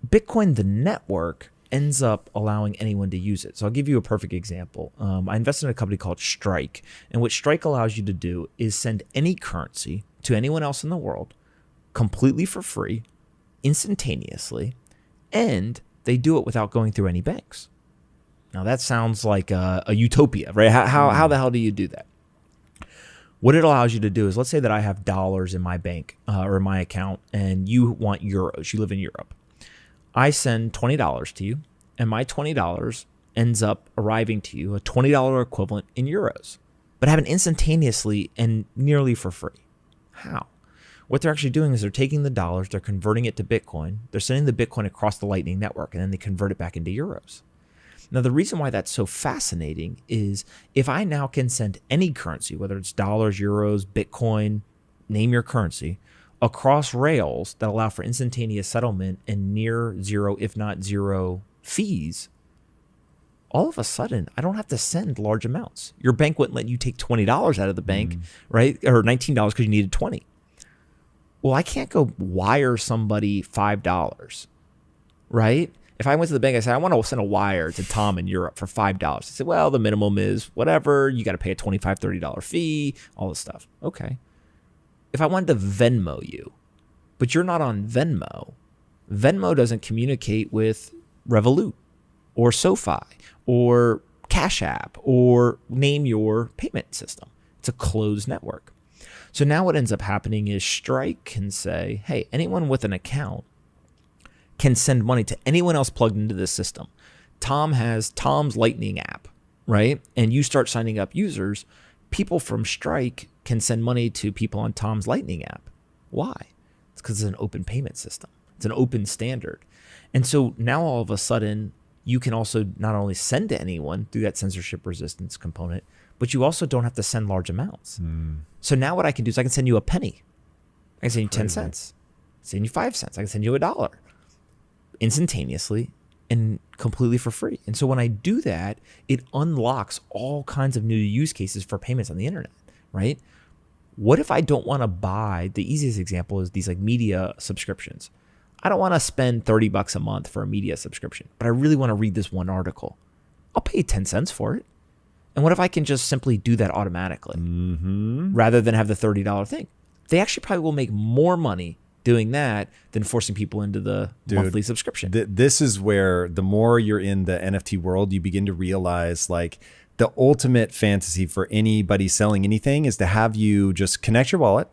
Bitcoin, the network, ends up allowing anyone to use it. So I'll give you a perfect example. I invested in a company called Strike, and what Strike allows you to do is send any currency to anyone else in the world completely for free, instantaneously, and they do it without going through any banks. Now that sounds like a utopia, right? How the hell do you do that? What it allows you to do is, let's say that I have dollars in my bank or in my account, and you want euros. You live in Europe. I send $20 to you, and my $20 ends up arriving to you, a $20 equivalent in euros, but happen instantaneously and nearly for free. How? What they're actually doing is they're taking the dollars, they're converting it to Bitcoin, they're sending the Bitcoin across the Lightning Network, and then they convert it back into euros. Now, the reason why that's so fascinating is if I now can send any currency, whether it's dollars, euros, Bitcoin, name your currency, across rails that allow for instantaneous settlement and near zero, if not zero, fees, all of a sudden, I don't have to send large amounts. Your bank wouldn't let you take $20 out of the bank, right? Or $19 because you needed 20. Well, I can't go wire somebody $5, right? If I went to the bank, I said, I want to send a wire to Tom in Europe for $5. I said, well, the minimum is whatever. You got to pay a $25, $30 fee, all this stuff. Okay. If I wanted to Venmo you, but you're not on Venmo, Venmo doesn't communicate with Revolut or SoFi or Cash App or name your payment system. It's a closed network. So now what ends up happening is Strike can say, hey, anyone with an account can send money to anyone else plugged into this system. Tom has Tom's Lightning app, right? And you start signing up users. People from Strike can send money to people on Tom's Lightning app. Why? It's because it's an open payment system. It's an open standard. And so now all of a sudden, you can also not only send to anyone through that censorship resistance component, but you also don't have to send large amounts. So now what I can do is I can send you a penny. I can send you 10 cents. I can send you 5 cents. I can send you $1 instantaneously and completely for free. And so when I do that, it unlocks all kinds of new use cases for payments on the internet, right? What if I don't want to buy, the easiest example is these like media subscriptions. I don't want to spend $30 a month for a media subscription, but I really want to read this one article. I'll pay 10 cents for it. And what if I can just simply do that automatically rather than have the $30 thing? They actually probably will make more money doing that than forcing people into the monthly subscription. This is where the more you're in the NFT world, you begin to realize like the ultimate fantasy for anybody selling anything is to have you just connect your wallet.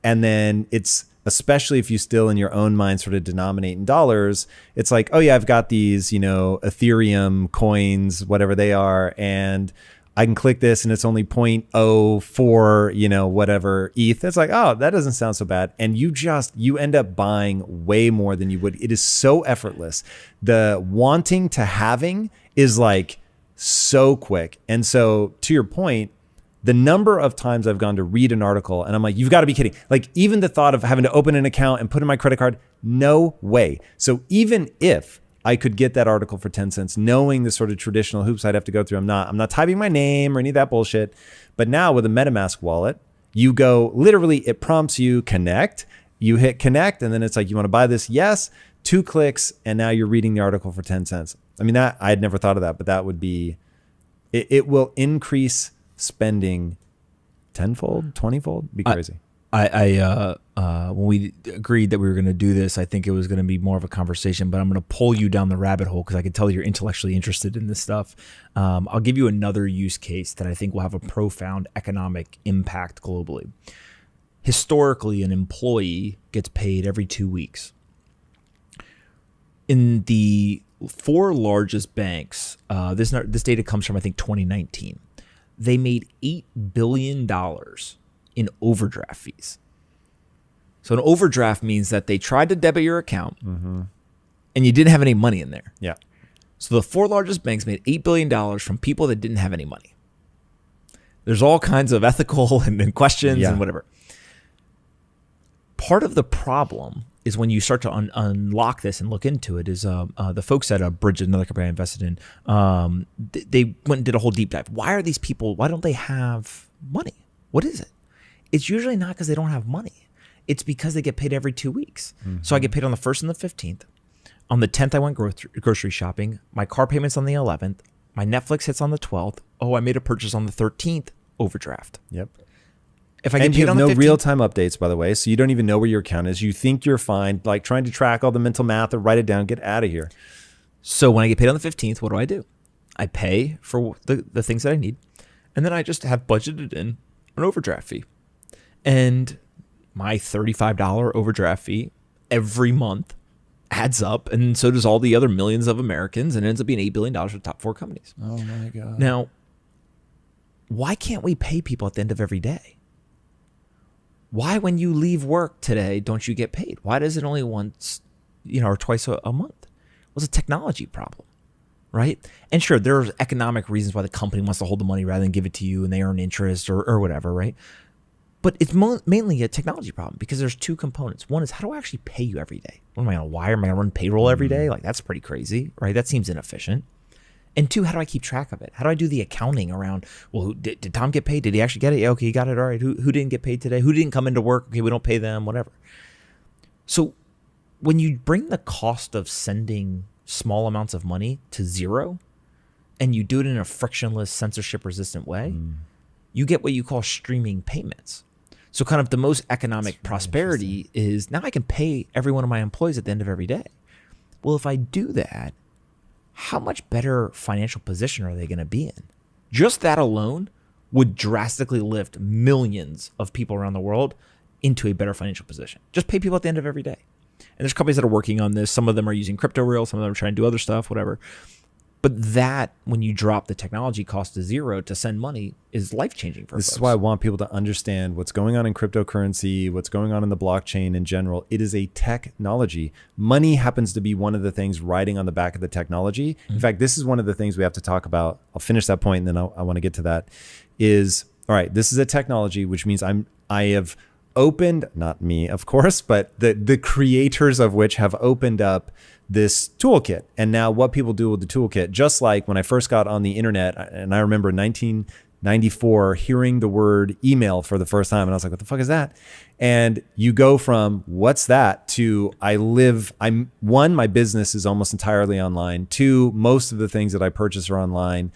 And then it's, especially if you still in your own mind sort of denominate in dollars, it's like, oh yeah, I've got these, Ethereum coins, whatever they are. And I can click this and it's only 0.04, whatever ETH. It's like, oh, that doesn't sound so bad. And you end up buying way more than you would. It is so effortless. The wanting to having is like so quick. And so to your point, the number of times I've gone to read an article and I'm like, you've got to be kidding. Like even the thought of having to open an account and put in my credit card, no way. So even if I could get that article for 10 cents, knowing the sort of traditional hoops I'd have to go through. I'm not typing my name or any of that bullshit. But now with a MetaMask wallet, you go, literally it prompts you connect, you hit connect, and then it's like, you want to buy this? Yes, 2 clicks. And now you're reading the article for 10 cents. I mean, that I had never thought of that, but that would be, it will increase spending tenfold, 20-fold, be crazy. When we agreed that we were going to do this, I think it was going to be more of a conversation, but I'm going to pull you down the rabbit hole because I can tell you're intellectually interested in this stuff. I'll give you another use case that I think will have a profound economic impact globally. Historically, an employee gets paid every 2 weeks. In the 4 largest banks, this data comes from, I think, 2019. They made $8 billion in overdraft fees. So an overdraft means that they tried to debit your account and you didn't have any money in there. Yeah. So the 4 largest banks made $8 billion from people that didn't have any money. There's all kinds of ethical and questions and whatever. Part of the problem is when you start to unlock this and look into it is the folks at Bridge, another company I invested in, they went and did a whole deep dive. Why are these people, why don't they have money? What is it? It's usually not because they don't have money. It's because they get paid every 2 weeks. So I get paid on the 1st and the 15th. On the 10th, I went grocery shopping. My car payment's on the 11th. My Netflix hits on the 12th. Oh, I made a purchase on the 13th. Overdraft. Yep. If I get paid you have on the no 15th, real-time updates, by the way, so you don't even know where your account is. You think you're fine, like trying to track all the mental math or write it down, get out of here. So when I get paid on the 15th, what do? I pay for the things that I need, and then I just have budgeted in an overdraft fee. And my $35 overdraft fee every month adds up, and so does all the other millions of Americans, and it ends up being $8 billion for the top 4 companies. Oh my God. Now, why can't we pay people at the end of every day? Why, when you leave work today, don't you get paid? Why does it only once, or twice a month? Well, it's a technology problem, right? And sure, there's economic reasons why the company wants to hold the money rather than give it to you, and they earn interest or whatever, right? But it's mainly a technology problem because there's two components. One is, how do I actually pay you every day? What am I going to wire? Am I going to run payroll every day? Like, that's pretty crazy, right? That seems inefficient. And two, how do I keep track of it? How do I do the accounting around, well, did Tom get paid? Did he actually get it? Yeah, okay, he got it. All right. Who didn't get paid today? Who didn't come into work? Okay, we don't pay them, whatever. So when you bring the cost of sending small amounts of money to zero, and you do it in a frictionless, censorship-resistant way, you get what you call streaming payments. So kind of the most economic prosperity is now I can pay every one of my employees at the end of every day. Well, if I do that, how much better financial position are they going to be in? Just that alone would drastically lift millions of people around the world into a better financial position. Just pay people at the end of every day. And there's companies that are working on this. Some of them are using crypto rails. Some of them are trying to do other stuff, whatever. But that, when you drop the technology cost to zero to send money, is life-changing for folks. This is why I want people to understand what's going on in cryptocurrency, what's going on in the blockchain in general. It is a technology. Money happens to be one of the things riding on the back of the technology. In fact, this is one of the things we have to talk about. I'll finish that point and then I want to get to that. Is, all right, this is a technology, which means I have opened, not me, of course, but the creators of which have opened up this toolkit. And now what people do with the toolkit, just like when I first got on the internet, and I remember 1994 hearing the word email for the first time, and I was like, what the fuck is that? And you go from what's that to my business is almost entirely online. Two, most of the things that I purchase are online.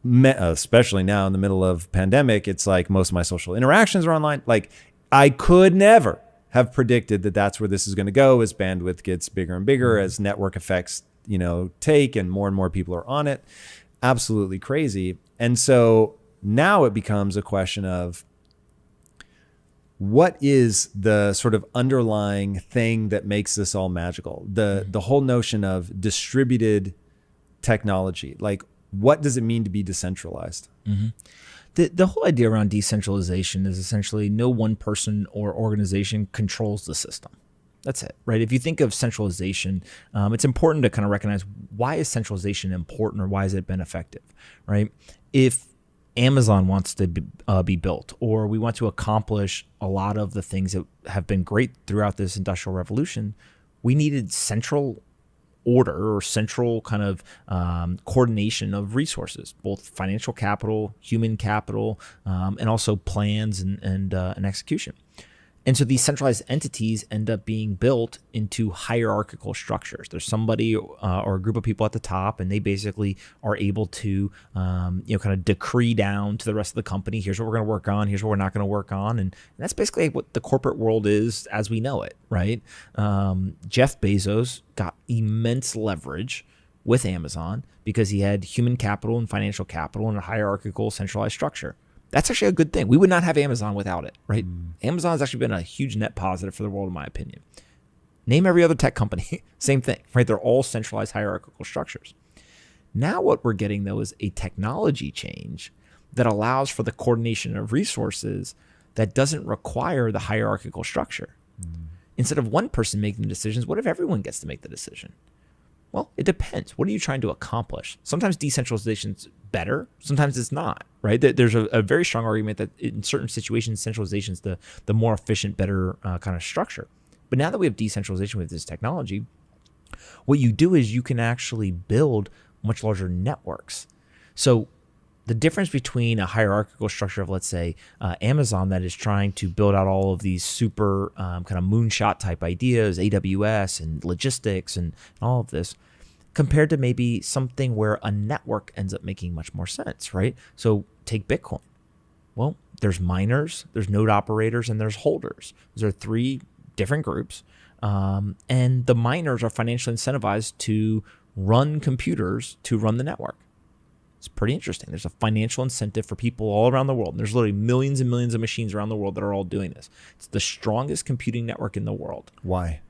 Especially now in the middle of pandemic, it's like most of my social interactions are online. Like, I could never have predicted that that's where this is going to go as bandwidth gets bigger and bigger, as network effects, take, and more people are on it. Absolutely crazy. And so now it becomes a question of what is the sort of underlying thing that makes this all magical? The whole notion of distributed technology. Like, what does it mean to be decentralized? Mm-hmm. The whole idea around decentralization is essentially no one person or organization controls the system. That's it, right? If you think of centralization, it's important to kind of recognize, why is centralization important, or why has it been effective, right? If Amazon wants to be built, or we want to accomplish a lot of the things that have been great throughout this industrial revolution, we needed central order or central kind of coordination of resources, both financial capital, human capital, and also plans and execution. And so these centralized entities end up being built into hierarchical structures. There's somebody or a group of people at the top, and they basically are able to, kind of decree down to the rest of the company, here's what we're going to work on, here's what we're not going to work on. And that's basically what the corporate world is as we know it, right? Jeff Bezos got immense leverage with Amazon because he had human capital and financial capital in a hierarchical centralized structure. That's actually a good thing. We would not have Amazon without it, right? Amazon has actually been a huge net positive for the world, in my opinion. Name every other tech company, same thing, right? They're all centralized hierarchical structures. Now what we're getting, though, is a technology change that allows for the coordination of resources that doesn't require the hierarchical structure. Instead of one person making the decisions, what if everyone gets to make the decision? Well, it depends. What are you trying to accomplish? Sometimes decentralization's better. Sometimes it's not, right? There's a very strong argument that in certain situations, centralization is the more efficient, better kind of structure. But now that we have decentralization with this technology, what you do is you can actually build much larger networks. So the difference between a hierarchical structure of, let's say, Amazon that is trying to build out all of these super kind of moonshot type ideas, AWS and logistics and all of this, compared to maybe something where a network ends up making much more sense, right? So take Bitcoin. Well, there's miners, there's node operators, and there's holders. Those are three different groups. And the miners are financially incentivized to run computers to run the network. It's pretty interesting. There's a financial incentive for people all around the world. And there's literally millions and millions of machines around the world that are all doing this. It's the strongest computing network in the world. Why?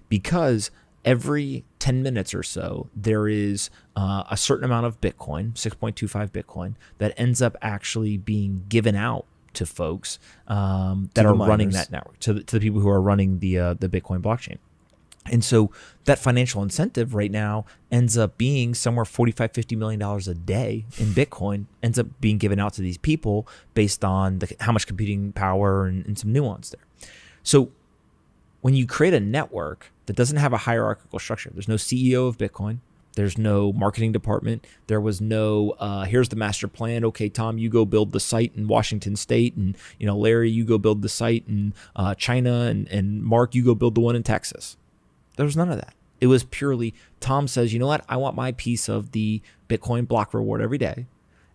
Because every 10 minutes or so, there is a certain amount of Bitcoin, 6.25 Bitcoin, that ends up actually being given out to folks that are running that network, to the people who are running the Bitcoin blockchain. And so that financial incentive right now ends up being somewhere $45-50 million a day in Bitcoin ends up being given out to these people based on how much computing power and some nuance there. So when you create a network that doesn't have a hierarchical structure, there's no CEO of Bitcoin, there's no marketing department, there was no, here's the master plan. Okay, Tom, you go build the site in Washington State, and Larry, you go build the site in China, and Mark, you go build the one in Texas. There was none of that. It was purely Tom says, you know what? I want my piece of the Bitcoin block reward every day.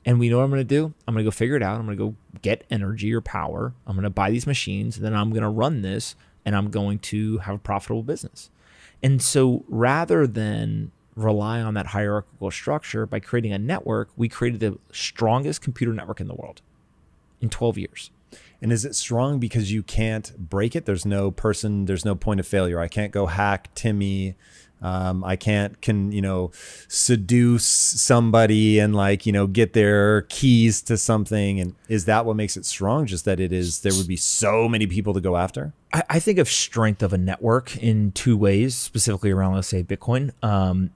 And we know what I'm going to do? I'm going to go figure it out. I'm going to go get energy or power. I'm going to buy these machines, and then I'm going to run this, and I'm going to have a profitable business. And so rather than rely on that hierarchical structure, by creating a network, we created the strongest computer network in the world in 12 years. And is it strong because you can't break it? There's no point of failure. I can't go hack Timmy. I can seduce somebody and get their keys to something. And is that what makes it strong? Just that there would be so many people to go after? I think of strength of a network in two ways, specifically around, let's say, Bitcoin.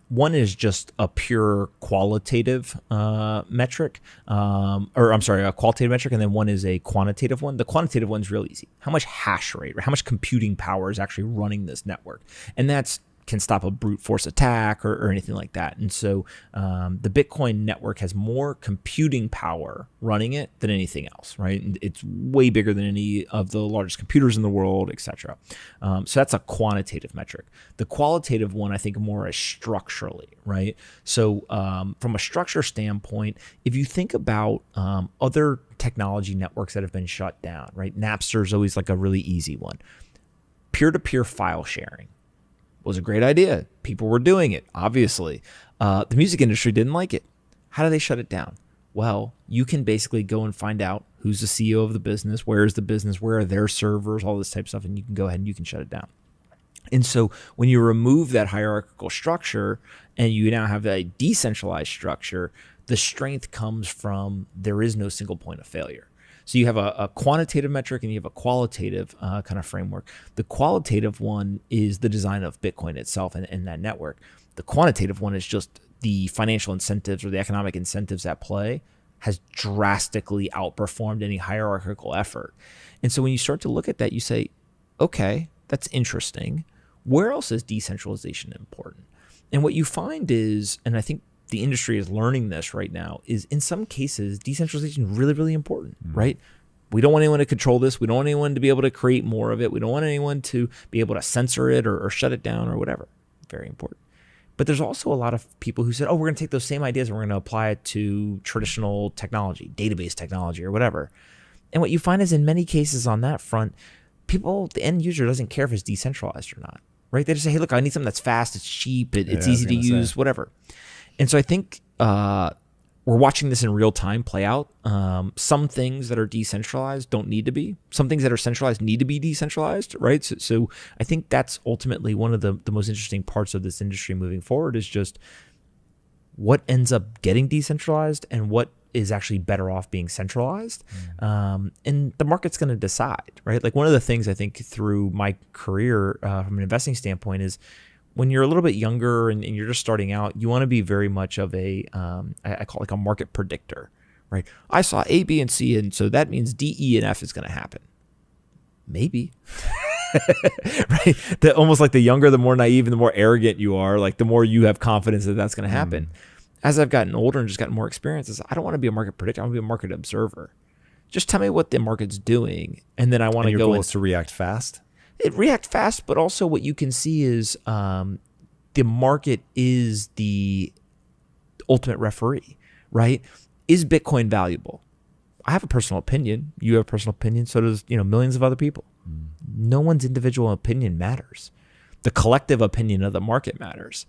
One is just a pure qualitative metric, a qualitative metric, and then one is a quantitative one. The quantitative one's real easy. How much hash rate, or how much computing power is actually running this network? And that's can stop a brute force attack or anything like that. And so the Bitcoin network has more computing power running it than anything else, right? And it's way bigger than any of the largest computers in the world, et cetera. So that's a quantitative metric. The qualitative one, I think, more is structurally, right? So from a structure standpoint, if you think about other technology networks that have been shut down, right? Napster is always like a really easy one. Peer-to-peer file sharing was a great idea. People were doing it, obviously. The music industry didn't like it. How do they shut it down? Well, you can basically go and find out who's the CEO of the business, where is the business, where are their servers, all this type of stuff, and you can go ahead and you can shut it down. And so when you remove that hierarchical structure and you now have a decentralized structure, the strength comes from there is no single point of failure. So you have a quantitative metric and you have a qualitative kind of framework. The qualitative one is the design of Bitcoin itself and that network. The quantitative one is just the financial incentives or the economic incentives at play has drastically outperformed any hierarchical effort. And so when you start to look at that, you say, okay, that's interesting. Where else is decentralization important? And what you find is, and I think the industry is learning this right now, is in some cases, decentralization is really, really important, right? We don't want anyone to control this. We don't want anyone to be able to create more of it. We don't want anyone to be able to censor it or shut it down or whatever. Very important. But there's also a lot of people who said, oh, we're going to take those same ideas and we're going to apply it to traditional technology, database technology or whatever. And what you find is in many cases on that front, people, the end user doesn't care if it's decentralized or not, right? They just say, hey, look, I need something that's fast, it's cheap, it's easy to use, whatever. And so I think we're watching this in real time play out. Some things that are decentralized don't need to be. Some things that are centralized need to be decentralized, right? So I think that's ultimately one of the most interesting parts of this industry moving forward is just what ends up getting decentralized and what is actually better off being centralized. And the market's going to decide, right? Like one of the things I think through my career from an investing standpoint is when you're a little bit younger and you're just starting out, you want to be very much of a, I call it like a market predictor, right? I saw A, B, and C, and so that means D, E, and F is going to happen. Maybe. Right? Almost like the younger, the more naive and the more arrogant you are, like the more you have confidence that that's going to happen. As I've gotten older and just gotten more experiences, I don't want to be a market predictor. I want to be a market observer. Just tell me what the market's doing, and then I want to go. Your goal is to react fast? It react fast, but also what you can see is the market is the ultimate referee, right? Is Bitcoin valuable? I have a personal opinion. You have a personal opinion. So does millions of other people. No one's individual opinion matters. The collective opinion of the market matters.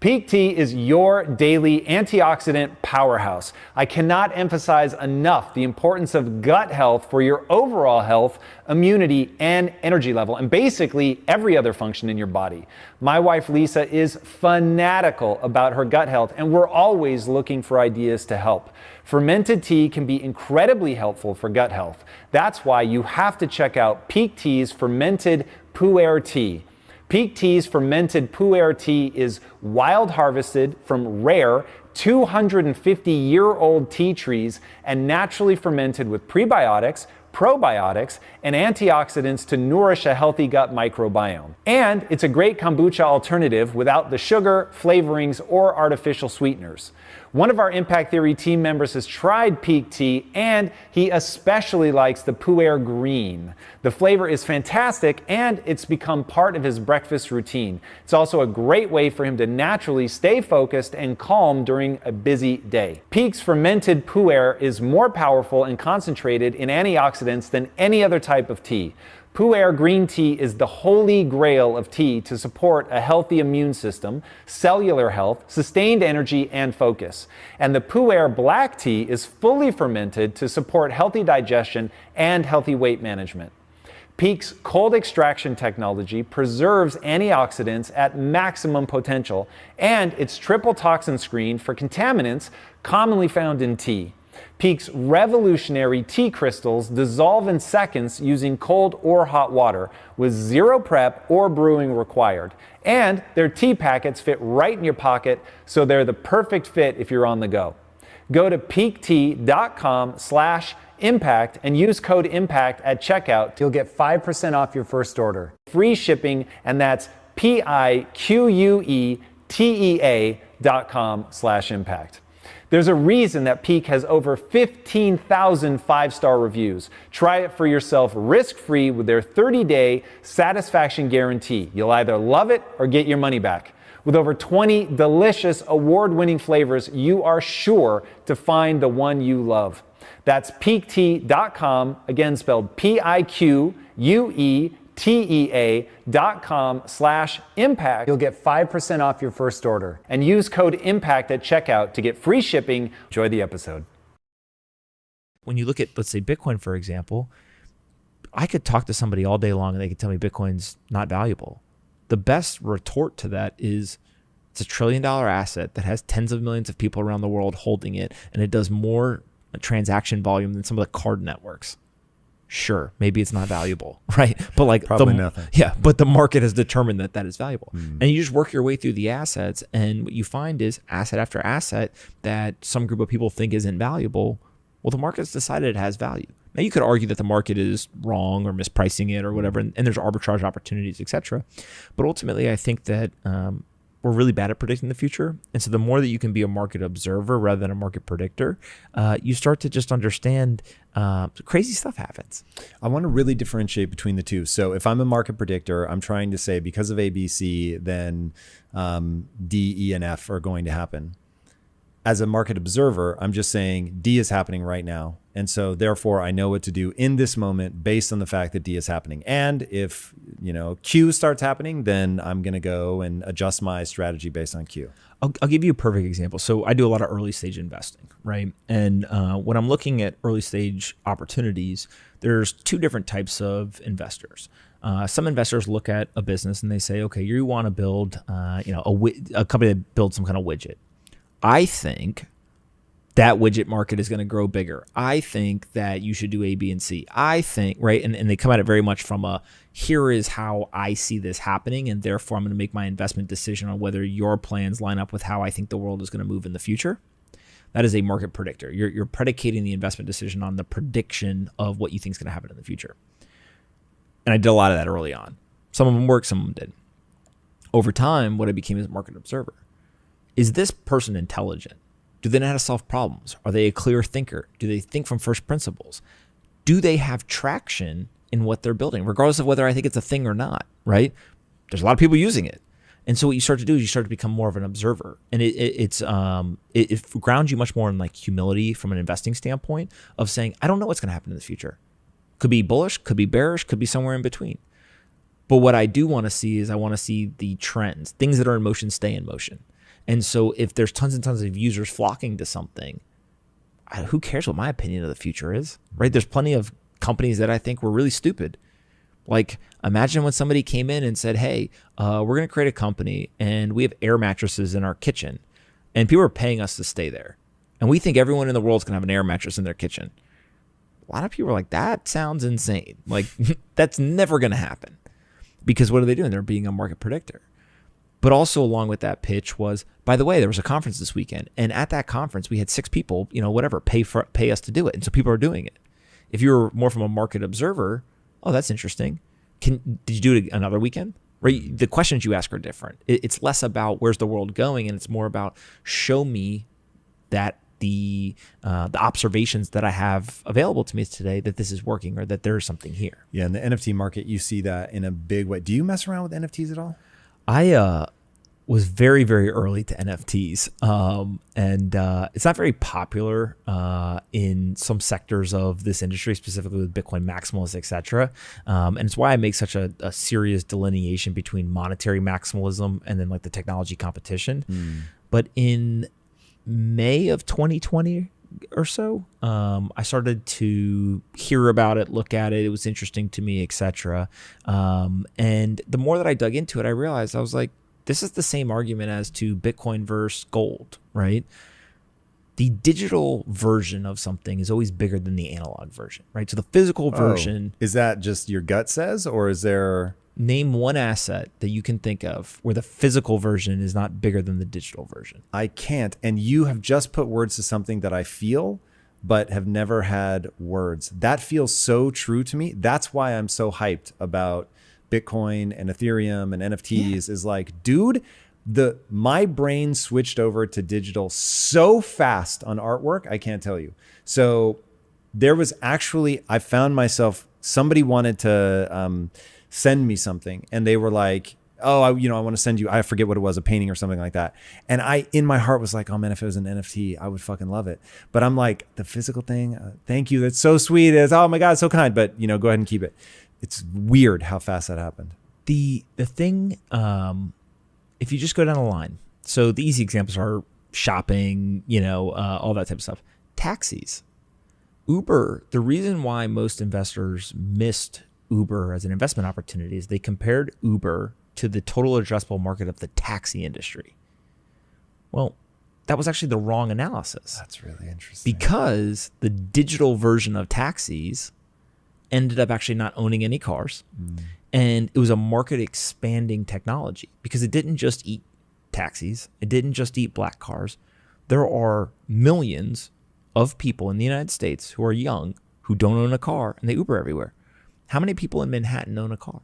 Peak Tea is your daily antioxidant powerhouse. I cannot emphasize enough the importance of gut health for your overall health, immunity, and energy level, and basically every other function in your body. My wife Lisa is fanatical about her gut health, and we're always looking for ideas to help. Fermented tea can be incredibly helpful for gut health. That's why you have to check out Peak Tea's fermented pu'er tea. Peak Tea's fermented pu'er tea is wild harvested from rare 250-year-old tea trees and naturally fermented with prebiotics, probiotics, and antioxidants to nourish a healthy gut microbiome. And it's a great kombucha alternative without the sugar, flavorings, or artificial sweeteners. One of our Impact Theory team members has tried Peak Tea, and he especially likes the Pu'er Green. The flavor is fantastic, and it's become part of his breakfast routine. It's also a great way for him to naturally stay focused and calm during a busy day. Peak's fermented Pu'er is more powerful and concentrated in antioxidants than any other type of tea. Pu'er green tea is the holy grail of tea to support a healthy immune system, cellular health, sustained energy, and focus. And the Pu'er black tea is fully fermented to support healthy digestion and healthy weight management. Peak's cold extraction technology preserves antioxidants at maximum potential, and it's triple toxin screened for contaminants commonly found in tea. Peak's revolutionary tea crystals dissolve in seconds using cold or hot water with zero prep or brewing required. And their tea packets fit right in your pocket, so they're the perfect fit if you're on the go. Go to peaktea.com/impact and use code IMPACT at checkout. You'll get 5% off your first order. Free shipping, and that's PIQUETEA.com/impact. There's a reason that Peak has over 15,000 five-star reviews. Try it for yourself risk-free with their 30-day satisfaction guarantee. You'll either love it or get your money back. With over 20 delicious award-winning flavors, you are sure to find the one you love. That's peaktea.com, again spelled PIQUETEA.com/impact. You'll get 5% off your first order. And use code IMPACT at checkout to get free shipping. Enjoy the episode. When you look at, let's say, Bitcoin, for example, I could talk to somebody all day long and they could tell me Bitcoin's not valuable. The best retort to that is it's $1 trillion asset that has tens of millions of people around the world holding it, and it does more transaction volume than some of the card networks. Sure, maybe it's not valuable, right? But like probably nothing. Yeah, but the market has determined that that is valuable. And you just work your way through the assets, and what you find is asset after asset that some group of people think isn't valuable. Well, the market's decided it has value. Now, you could argue that the market is wrong or mispricing it or whatever, and there's arbitrage opportunities, etc. But ultimately, I think that we're really bad at predicting the future. And so the more that you can be a market observer rather than a market predictor, you start to just understand crazy stuff happens. I want to really differentiate between the two. So if I'm a market predictor, I'm trying to say because of ABC, then D, E, and F are going to happen. As a market observer, I'm just saying D is happening right now. And so therefore I know what to do in this moment based on the fact that D is happening. And if, Q starts happening, then I'm going to go and adjust my strategy based on Q. I'll give you a perfect example. So I do a lot of early stage investing, right? And when I'm looking at early stage opportunities, there's two different types of investors. Some investors look at a business and they say, okay, you want to build, a company that builds some kind of widget. I think that widget market is going to grow bigger. I think that you should do A, B, and C. I think, right? And they come at it very much from here is how I see this happening, and therefore I'm going to make my investment decision on whether your plans line up with how I think the world is going to move in the future. That is a market predictor. You're predicating the investment decision on the prediction of what you think is going to happen in the future. And I did a lot of that early on. Some of them worked, some of them didn't. Over time, what I became is a market observer. Is this person intelligent? Do they know how to solve problems? Are they a clear thinker? Do they think from first principles? Do they have traction in what they're building, regardless of whether I think it's a thing or not, right? There's a lot of people using it. And so what you start to do is you start to become more of an observer. And it grounds you much more in like humility from an investing standpoint of saying, I don't know what's going to happen in the future. Could be bullish, could be bearish, could be somewhere in between. But what I do want to see is I want to see the trends. Things that are in motion stay in motion. And so if there's tons and tons of users flocking to something, who cares what my opinion of the future is, right? There's plenty of companies that I think were really stupid. Like imagine when somebody came in and said, hey, we're going to create a company and we have air mattresses in our kitchen and people are paying us to stay there. And we think everyone in the world is going to have an air mattress in their kitchen. A lot of people are like, that sounds insane. Like that's never going to happen. Because what are they doing? They're being a market predictor. But also along with that pitch was, by the way, there was a conference this weekend. And at that conference, we had 6 people, pay us to do it. And so people are doing it. If you're more from a market observer, oh, that's interesting. Did you do it another weekend? Right? The questions you ask are different. It's less about where's the world going, and it's more about show me that the observations that I have available to me today that this is working or that there's something here. Yeah, in the NFT market, you see that in a big way. Do you mess around with NFTs at all? I was very, very early to NFTs, and it's not very popular in some sectors of this industry, specifically with Bitcoin maximalists, et cetera. And it's why I make such a serious delineation between monetary maximalism and then like the technology competition. But in May of 2020 or so, I started to hear about it, look at it. It was interesting to me, et cetera. And the more that I dug into it, I realized I was like, this is the same argument as to Bitcoin versus gold, right? The digital version of something is always bigger than the analog version, right? So the physical version. Is that just your gut says, or is there... Name one asset that you can think of where the physical version is not bigger than the digital version. I can't. And you have just put words to something that I feel, but have never had words. That feels so true to me. That's why I'm so hyped about Bitcoin and Ethereum and NFTs. Is like, dude, my brain switched over to digital so fast on artwork, I can't tell you. So there was actually, I found myself, somebody wanted to send me something, and they were like, oh, I want to send you, I forget what it was, a painting or something like that. And I, in my heart, was like, oh man, if it was an NFT, I would fucking love it. But I'm like, the physical thing, thank you, that's so sweet. It's, oh my God, so kind. But go ahead and keep it. It's weird how fast that happened. The thing, if you just go down the line, so the easy examples are shopping, all that type of stuff. Taxis, Uber. The reason why most investors missed Uber as an investment opportunity is they compared Uber to the total addressable market of the taxi industry. Well, that was actually the wrong analysis. That's really interesting. Because the digital version of taxis ended up actually not owning any cars. And it was a market expanding technology because it didn't just eat taxis. It didn't just eat black cars. There are millions of people in the United States who are young, who don't own a car, and they Uber everywhere. How many people in Manhattan own a car?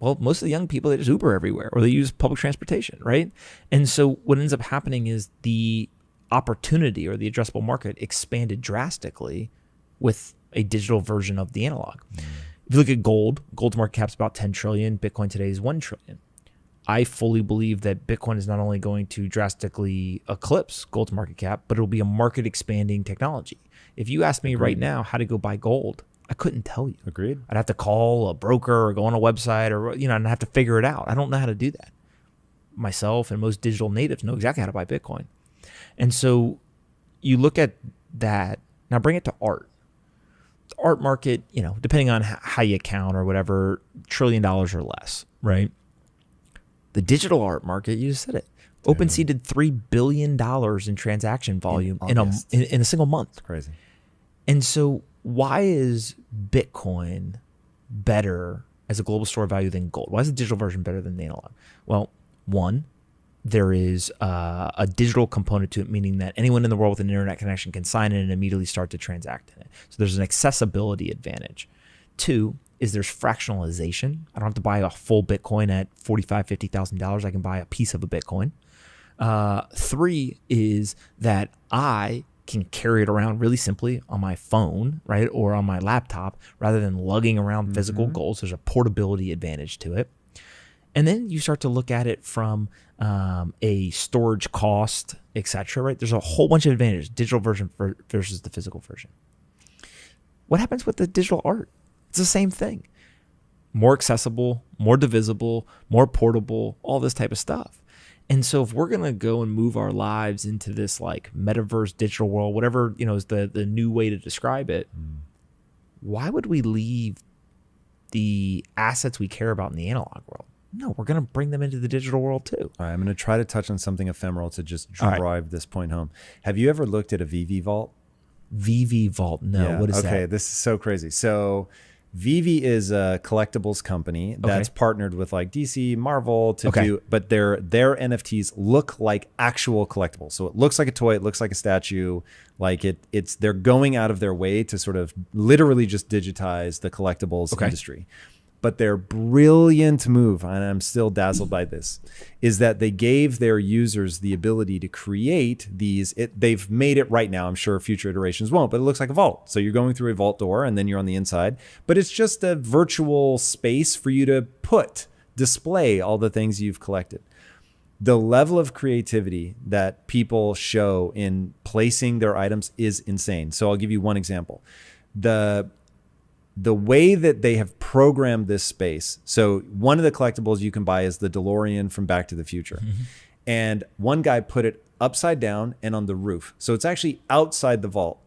Well, most of the young people, they just Uber everywhere or they use public transportation, right? And so what ends up happening is the opportunity or the addressable market expanded drastically with a digital version of the analog. If you look at gold's market cap's about 10 trillion. Bitcoin today is 1 trillion. I fully believe that Bitcoin is not only going to drastically eclipse gold's market cap, but it'll be a market expanding technology. If you ask me right now how to go buy gold, I couldn't tell you. Agreed. I'd have to call a broker or go on a website or, and I'd have to figure it out. I don't know how to do that. Myself and most digital natives know exactly how to buy Bitcoin. And so you look at that, now bring it to art. The art market, depending on how you count or whatever, $1 trillion or less, right? The digital art market, you just said it. OpenSea did $3 billion in transaction volume in a single month. It's crazy. And so why is Bitcoin better as a global store of value than gold? Why is the digital version better than the analog? Well, one, there is a digital component to it, meaning that anyone in the world with an internet connection can sign in and immediately start to transact in it. So there's an accessibility advantage. Two is there's fractionalization. I don't have to buy a full Bitcoin at $45,000, $50,000. I can buy a piece of a Bitcoin. Three is that I can carry it around really simply on my phone, right, or on my laptop, rather than lugging around physical gold. So there's a portability advantage to it. And then you start to look at it from a storage cost, et cetera, right? There's a whole bunch of advantages, digital version versus the physical version. What happens with the digital art? It's the same thing. More accessible, more divisible, more portable, all this type of stuff. And so if we're going to go and move our lives into this like metaverse digital world, whatever, is the new way to describe it, why would we leave the assets we care about in the analog world? No, we're going to bring them into the digital world too. All right, I'm going to try to touch on something ephemeral to just drive this point home. Have you ever looked at a VV Vault? VV Vault? No, Yeah. What is that? Okay, this is so crazy. So Vivi is a collectibles company that's partnered with like DC, Marvel to do, but their NFTs look like actual collectibles. So it looks like a toy, it looks like a statue, like they're going out of their way to sort of literally just digitize the collectibles industry. But their brilliant move, and I'm still dazzled by this, is that they gave their users the ability to create these. They've made it right now. I'm sure future iterations won't, but it looks like a vault. So you're going through a vault door and then you're on the inside, but it's just a virtual space for you to display all the things you've collected. The level of creativity that people show in placing their items is insane. So I'll give you one example. The way that they have programmed this space. So one of the collectibles you can buy is the DeLorean from Back to the Future. And one guy put it upside down and on the roof. So it's actually outside the vault,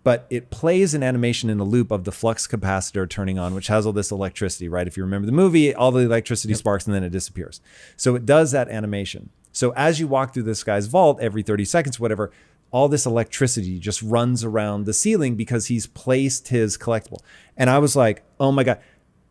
but it plays an animation in a loop of the flux capacitor turning on, which has all this electricity, right? If you remember the movie, all the electricity sparks and then it disappears. So it does that animation. So as you walk through this guy's vault every 30 seconds, whatever, all this electricity just runs around the ceiling because he's placed his collectible. And I was like, oh my God,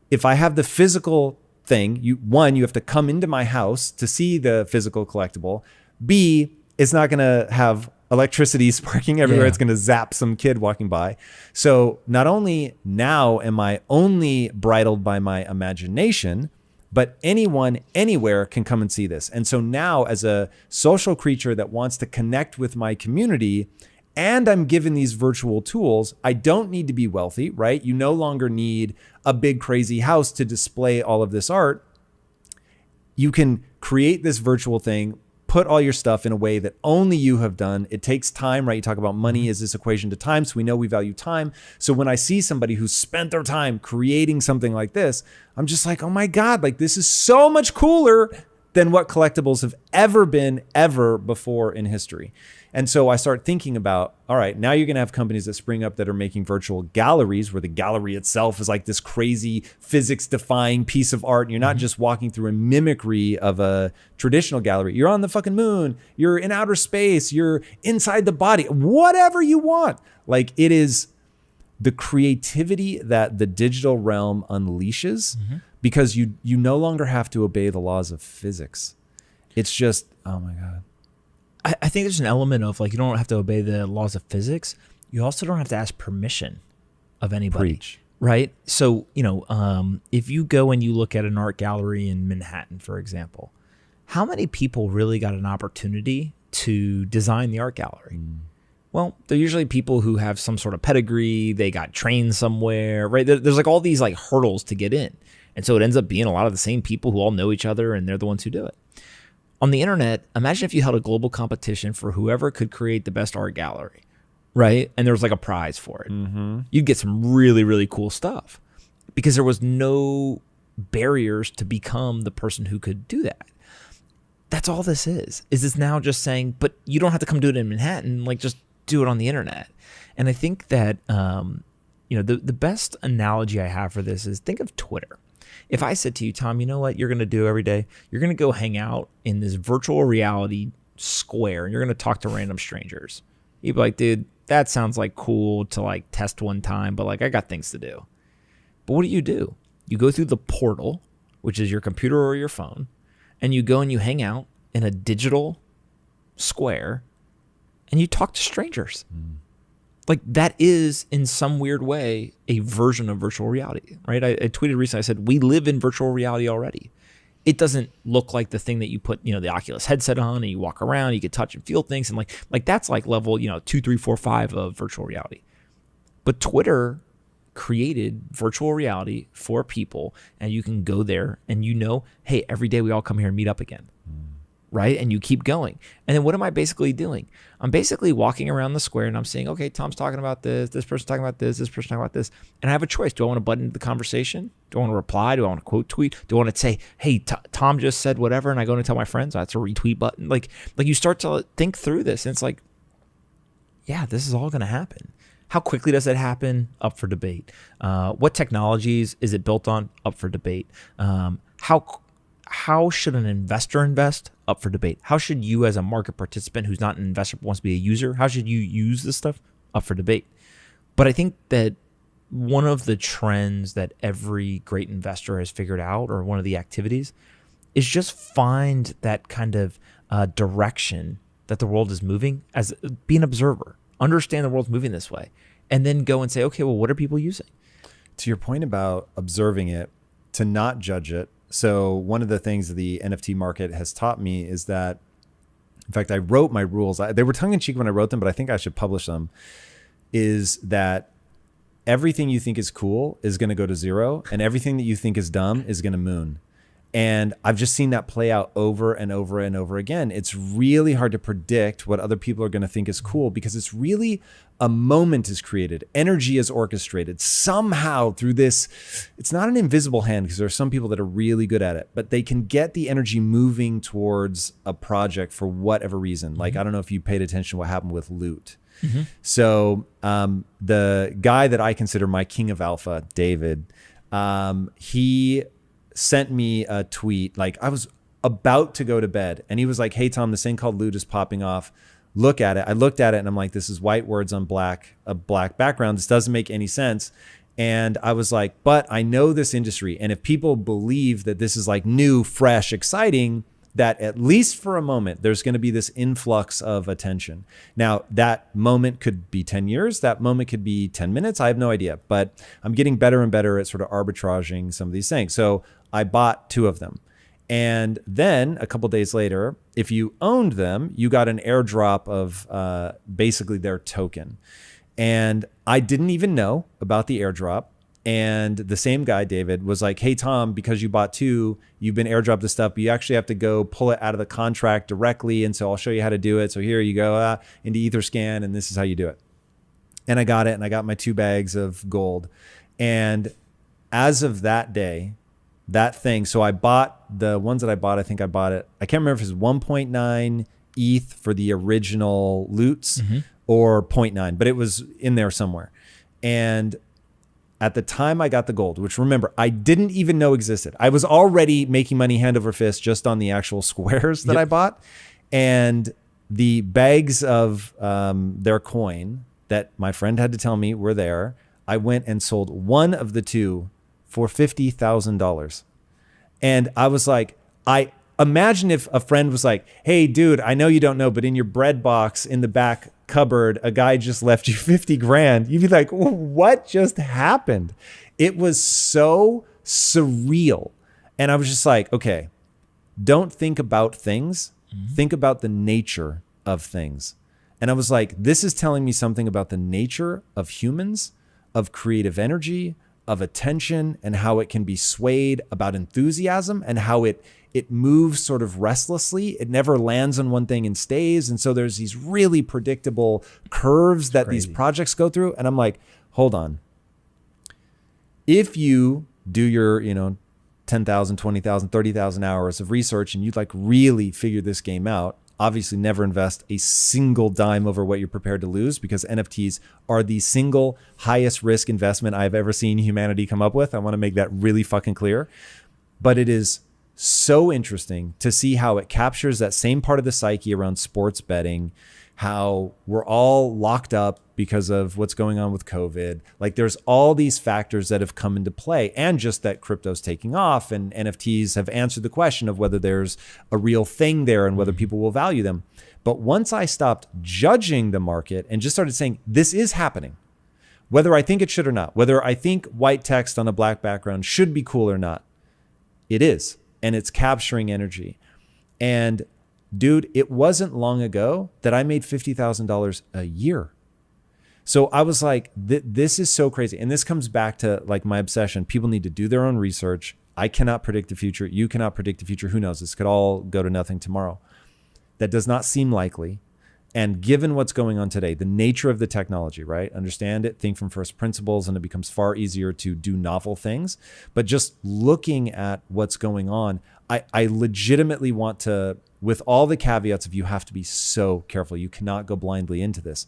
if I have the physical thing, you have to come into my house to see the physical collectible. B, it's not going to have electricity sparking everywhere. It's going to zap some kid walking by. So not only now am I only bridled by my imagination, but anyone, anywhere can come and see this. And so now as a social creature that wants to connect with my community, and I'm given these virtual tools, I don't need to be wealthy, right? You no longer need a big crazy house to display all of this art. You can create this virtual thing, put all your stuff in a way that only you have done. It takes time, right? You talk about money as this equation to time. So we know we value time. So when I see somebody who's spent their time creating something like this, I'm just like, oh my God, like this is so much cooler than what collectibles have ever been ever before in history. And so I start thinking about, all right, now you're going to have companies that spring up that are making virtual galleries where the gallery itself is like this crazy physics defying piece of art. And you're not just walking through a mimicry of a traditional gallery. You're on the fucking moon. You're in outer space. You're inside the body, whatever you want. Like it is the creativity that the digital realm unleashes because you no longer have to obey the laws of physics. It's just, oh my God. I think there's an element of like, you don't have to obey the laws of physics. You also don't have to ask permission of anybody. Preach. Right? So, if you go and you look at an art gallery in Manhattan, for example, how many people really got an opportunity to design the art gallery? Well, they're usually people who have some sort of pedigree. They got trained somewhere, right? There's like all these like hurdles to get in. And so it ends up being a lot of the same people who all know each other and they're the ones who do it. On the internet, imagine if you held a global competition for whoever could create the best art gallery, right? And there was like a prize for it. You'd get some really, really cool stuff because there was no barriers to become the person who could do that. That's all this is it's now just saying, but you don't have to come do it in Manhattan, like just do it on the internet. And I think that, the best analogy I have for this is think of Twitter. If I said to you, Tom, you know what you're going to do every day? You're going to go hang out in this virtual reality square and you're going to talk to random strangers. You'd be like, dude, that sounds like cool to like test one time, but like I got things to do. But what do? You go through the portal, which is your computer or your phone, and you go and you hang out in a digital square and you talk to strangers. Like that is in some weird way a version of virtual reality, right? I tweeted recently, I said, we live in virtual reality already. It doesn't look like the thing that you put, the Oculus headset on and you walk around, you can touch and feel things. And like that's like level, 2, 3, 4, 5 of virtual reality. But Twitter created virtual reality for people and you can go there and hey, every day we all come here and meet up again. Right? And you keep going. And then what am I basically doing? I'm basically walking around the square and I'm saying, okay, Tom's talking about this person's talking about this person's talking about this. And I have a choice. Do I want to button the conversation? Do I want to reply? Do I want to quote tweet? Do I want to say, hey, Tom just said whatever, and I go and tell my friends? That's a retweet button. Like you start to think through this and it's like, yeah, this is all going to happen. How quickly does it happen? Up for debate. What technologies is it built on? Up for debate. How should an investor invest? Up for debate. How should you as a market participant who's not an investor but wants to be a user, how should you use this stuff? Up for debate. But I think that one of the trends that every great investor has figured out, or one of the activities, is just find that kind of direction that the world is moving, as be an observer, understand the world's moving this way, and then go and say, okay, well, what are people using? To your point about observing it, to not judge it. So one of the things the NFT market has taught me is that, in fact, I wrote my rules. They were tongue in cheek when I wrote them, but I think I should publish them, is that everything you think is cool is going to go to zero, and everything that you think is dumb is going to moon. And I've just seen that play out over and over and over again. It's really hard to predict what other people are going to think is cool, because it's really a moment is created. Energy is orchestrated somehow through this. It's not an invisible hand, because there are some people that are really good at it, but they can get the energy moving towards a project for whatever reason. Like, I don't know if you paid attention to what happened with Loot. So the guy that I consider my king of alpha, David, he sent me a tweet. Like, I was about to go to bed, and he was like, hey, Tom, this thing called Loot is popping off. Look at it. I looked at it and I'm like, this is white words on a black background. This doesn't make any sense. And I was like, but I know this industry. And if people believe that this is like new, fresh, exciting, that at least for a moment, there's going to be this influx of attention. Now, that moment could be 10 years. That moment could be 10 minutes. I have no idea. But I'm getting better and better at sort of arbitraging some of these things. So I bought 2 of them. And then a couple days later, if you owned them, you got an airdrop of basically their token. And I didn't even know about the airdrop. And the same guy, David, was like, hey, Tom, because you bought 2, you've been airdropped this stuff, but you actually have to go pull it out of the contract directly. And so I'll show you how to do it. So here you go into Etherscan, and this is how you do it. And I got it, and I got my 2 bags of gold. And as of that day, that thing, so I bought the ones that I bought, I think I bought it, I can't remember if it was 1.9 ETH for the original Loots or 0.9, but it was in there somewhere. And at the time I got the gold, which, remember, I didn't even know existed. I was already making money hand over fist just on the actual squares that I bought. And the bags of their coin that my friend had to tell me were there, I went and sold one of the 2 for $50,000. And I was like, I imagine if a friend was like, hey, dude, I know you don't know, but in your bread box in the back cupboard, a guy just left you 50 grand. You'd be like, what just happened? It was so surreal. And I was just like, okay, don't think about things. Think about the nature of things. And I was like, this is telling me something about the nature of humans, of creative energy, of attention, and how it can be swayed, about enthusiasm, and how it moves sort of restlessly. It never lands on one thing and stays. And so there's these really predictable curves that these projects go through. And I'm like, hold on. If you do your, 10,000, 20,000, 30,000 hours of research, and you like really figure this game out, obviously never invest a single dime over what you're prepared to lose, because NFTs are the single highest risk investment I've ever seen humanity come up with. I want to make that really fucking clear. But it is so interesting to see how it captures that same part of the psyche around sports betting, how we're all locked up because of what's going on with COVID. Like, there's all these factors that have come into play, and just that crypto's taking off, and NFTs have answered the question of whether there's a real thing there and whether people will value them. But once I stopped judging the market and just started saying, this is happening, whether I think it should or not, whether I think white text on a black background should be cool or not, it is. And it's capturing energy. And dude, it wasn't long ago that I made $50,000 a year. So I was like, this is so crazy. And this comes back to like my obsession. People need to do their own research. I cannot predict the future. You cannot predict the future. Who knows? This could all go to nothing tomorrow. That does not seem likely. And given what's going on today, the nature of the technology, right? Understand it, think from first principles, and it becomes far easier to do novel things. But just looking at what's going on, I legitimately want to, with all the caveats of you have to be so careful. You cannot go blindly into this.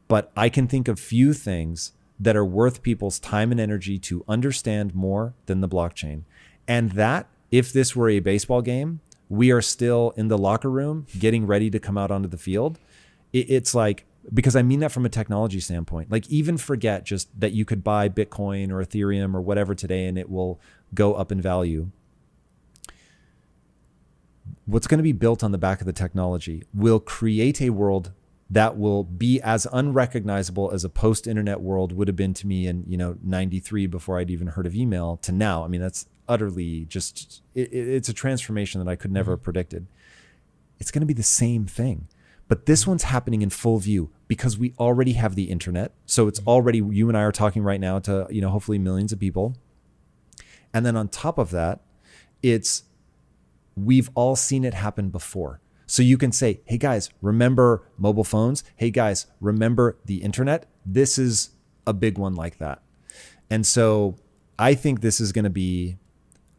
But I can think of few things that are worth people's time and energy to understand more than the blockchain. And that, if this were a baseball game, we are still in the locker room getting ready to come out onto the field. It's like because I mean that from a technology standpoint. Like, even forget just that you could buy Bitcoin or Ethereum or whatever today and it will go up in value. What's going to be built on the back of the technology will create a world that will be as unrecognizable as a post-internet world would have been to me in 93 before I'd even heard of email to now. I mean, that's utterly just, it's a transformation that I could never have predicted. It's going to be the same thing. But this one's happening in full view because we already have the internet. So it's already, you and I are talking right now to, hopefully millions of people. And then on top of that, we've all seen it happen before. So you can say, hey guys, remember mobile phones? Hey guys, remember the internet? This is a big one like that. And so I think this is going to be,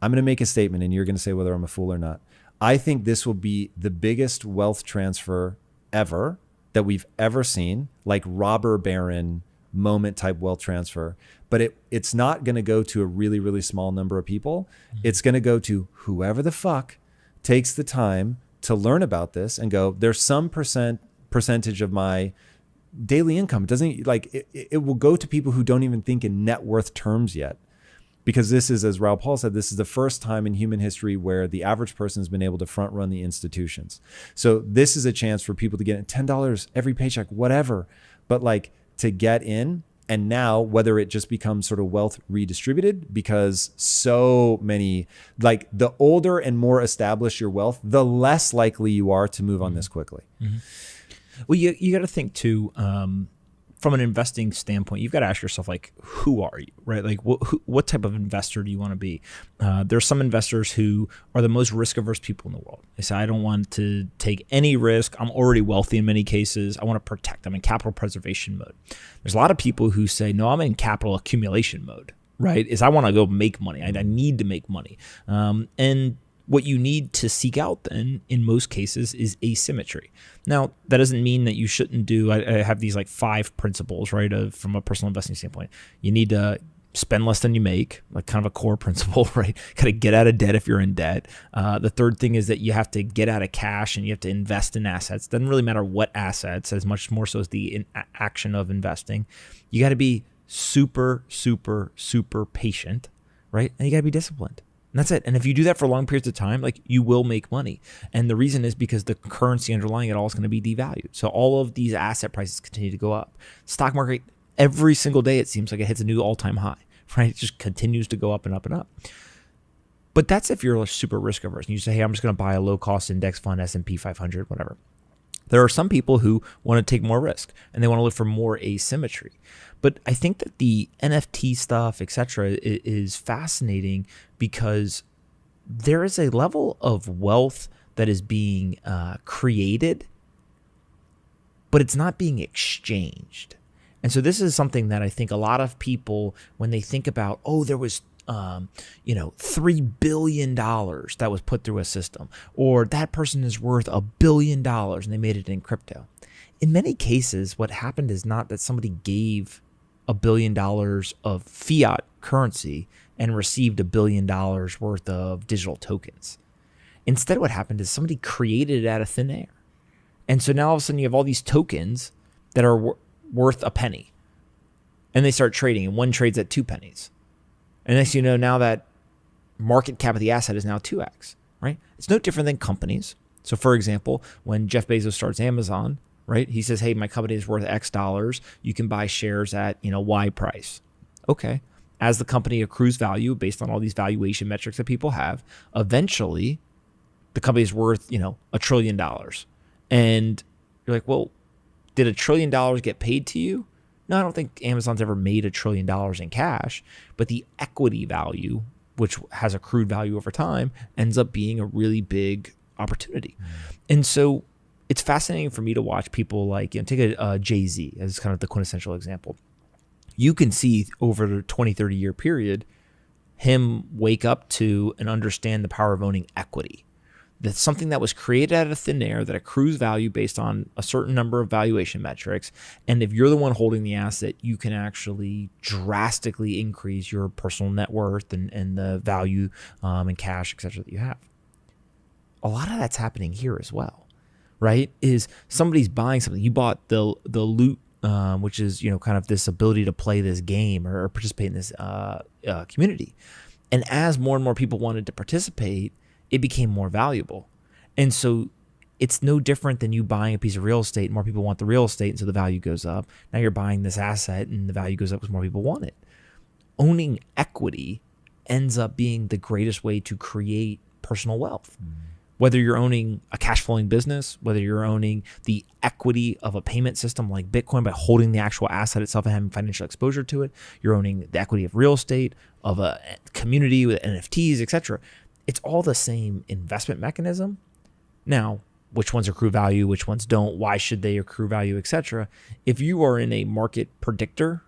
I'm going to make a statement and you're going to say whether I'm a fool or not. I think this will be the biggest wealth transfer ever that we've ever seen, like robber baron moment type wealth transfer. But it's not going to go to a really, really small number of people. It's going to go to whoever the fuck takes the time to learn about this and go, there's some percentage of my daily income. It doesn't it will go to people who don't even think in net worth terms yet. Because this is, as Raul Paul said, this is the first time in human history where the average person has been able to front run the institutions. So this is a chance for people to get $10 every paycheck, whatever. But like to get in, and now whether it just becomes sort of wealth redistributed, because so many, like the older and more established your wealth, the less likely you are to move on this quickly. Mm-hmm. Well, you got to think too, from an investing standpoint, you've got to ask yourself, like, who are you, right? Like, what type of investor do you want to be? There's some investors who are the most risk-averse people in the world. They say, I don't want to take any risk. I'm already wealthy in many cases. I want to protect. I'm in capital preservation mode. There's a lot of people who say, no, I'm in capital accumulation mode, right? I want to go make money. I need to make money. And what you need to seek out then in most cases is asymmetry. Now, that doesn't mean that you shouldn't do, I have these like 5 principles, right? From a personal investing standpoint. You need to spend less than you make, like kind of a core principle, right? Got to get out of debt if you're in debt. The third thing is that you have to get out of cash and you have to invest in assets. Doesn't really matter what assets, as much more so as the action of investing. You got to be super, super, super patient, right? And you got to be disciplined. And that's it. And if you do that for long periods of time, like you will make money. And the reason is because the currency underlying it all is going to be devalued. So all of these asset prices continue to go up. Stock market, every single day, it seems like it hits a new all-time high, right? It just continues to go up and up and up. But that's if you're super risk averse and you say, hey, I'm just going to buy a low-cost index fund, S&P 500, whatever. There are some people who want to take more risk and they want to look for more asymmetry. But I think that the NFT stuff, et cetera, is fascinating because there is a level of wealth that is being created, but it's not being exchanged. And so this is something that I think a lot of people, when they think about, oh, there was $3 billion that was put through a system, or that person is worth $1 billion and they made it in crypto. In many cases, what happened is not that somebody gave $1 billion of fiat currency and received $1 billion worth of digital tokens. Instead, what happened is somebody created it out of thin air. And so now all of a sudden you have all these tokens that are worth a penny, and they start trading, and one trades at 2 pennies. And next you know, now that market cap of the asset is now 2x, right? It's no different than companies. So for example, when Jeff Bezos starts Amazon, right? He says, hey, my company is worth X dollars. You can buy shares at, Y price. Okay. As the company accrues value based on all these valuation metrics that people have, eventually the company is worth, $1 trillion. And you're like, well, did $1 trillion get paid to you? No, I don't think Amazon's ever made $1 trillion in cash, but the equity value, which has accrued value over time, ends up being a really big opportunity. And so it's fascinating for me to watch people like, take a Jay-Z as kind of the quintessential example. You can see over the 20, 30 year period, him wake up to and understand the power of owning equity. That's something that was created out of thin air that accrues value based on a certain number of valuation metrics. And if you're the one holding the asset, you can actually drastically increase your personal net worth and the value and cash, et cetera, that you have. A lot of that's happening here as well. right? Is somebody's buying something. You bought the loot, which is, kind of this ability to play this game or participate in this community. And as more and more people wanted to participate, it became more valuable. And so it's no different than you buying a piece of real estate. More people want the real estate, and so the value goes up. Now you're buying this asset, and the value goes up because more people want it. Owning equity ends up being the greatest way to create personal wealth. Whether you're owning a cash flowing business, whether you're owning the equity of a payment system like Bitcoin by holding the actual asset itself and having financial exposure to it, you're owning the equity of real estate, of a community with NFTs, etc. It's all the same investment mechanism. Now, which ones accrue value, which ones don't, why should they accrue value, etc. If you are in a market predictor,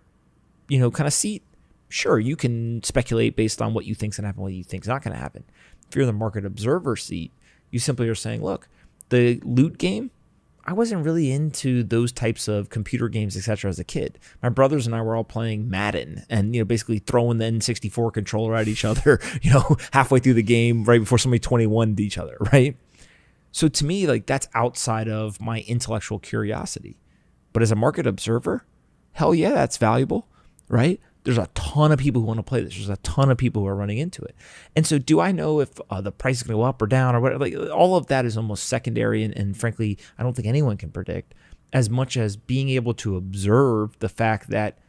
kind of seat, sure, you can speculate based on what you think's going to happen, what you think's not going to happen. If you're in the market observer seat, you simply are saying, look, the loot game, I wasn't really into those types of computer games, etc. as a kid. My brothers and I were all playing Madden and, basically throwing the N64 controller at each other, halfway through the game, right before somebody 21'd each other, right? So to me, like, that's outside of my intellectual curiosity. But as a market observer, hell yeah, that's valuable, right? There's a ton of people who want to play this. There's a ton of people who are running into it. And so do I know if the price is going to go up or down or what? Like, all of that is almost secondary. And frankly, I don't think anyone can predict, as much as being able to observe the fact that,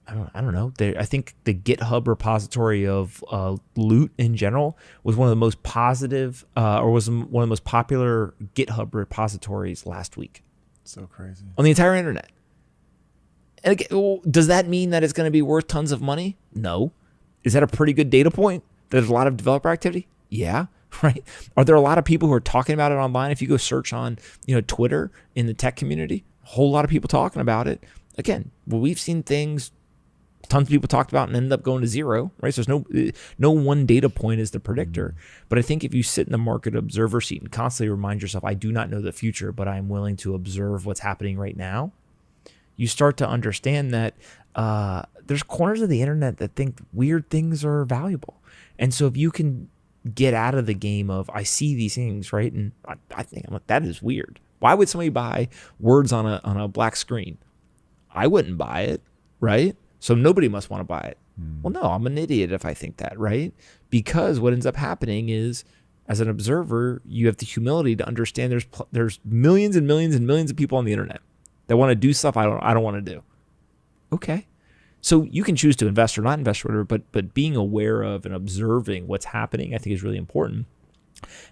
I don't know. I think the GitHub repository of loot in general was one of the most positive or was one of the most popular GitHub repositories last week. So crazy. On the entire internet. And again, does that mean that it's going to be worth tons of money? No. Is that a pretty good data point? There's a lot of developer activity? Yeah, right. Are there a lot of people who are talking about it online? If you go search on, Twitter in the tech community, a whole lot of people talking about it. Again, we've seen things tons of people talked about and ended up going to zero, right? So there's no one data point is the predictor. But I think if you sit in the market observer seat and constantly remind yourself, I do not know the future, but I'm willing to observe what's happening right now, you start to understand that there's corners of the internet that think weird things are valuable. And so if you can get out of the game of, I see these things, right? And I think, I'm like, that is weird. Why would somebody buy words on a black screen? I wouldn't buy it, right? So nobody must want to buy it. Well, no, I'm an idiot if I think that, right? Because what ends up happening is, as an observer, you have the humility to understand there's millions and millions and millions of people on the internet that want to do stuff I don't want to do. Okay. So you can choose to invest or not invest or whatever, but being aware of and observing what's happening, I think, is really important.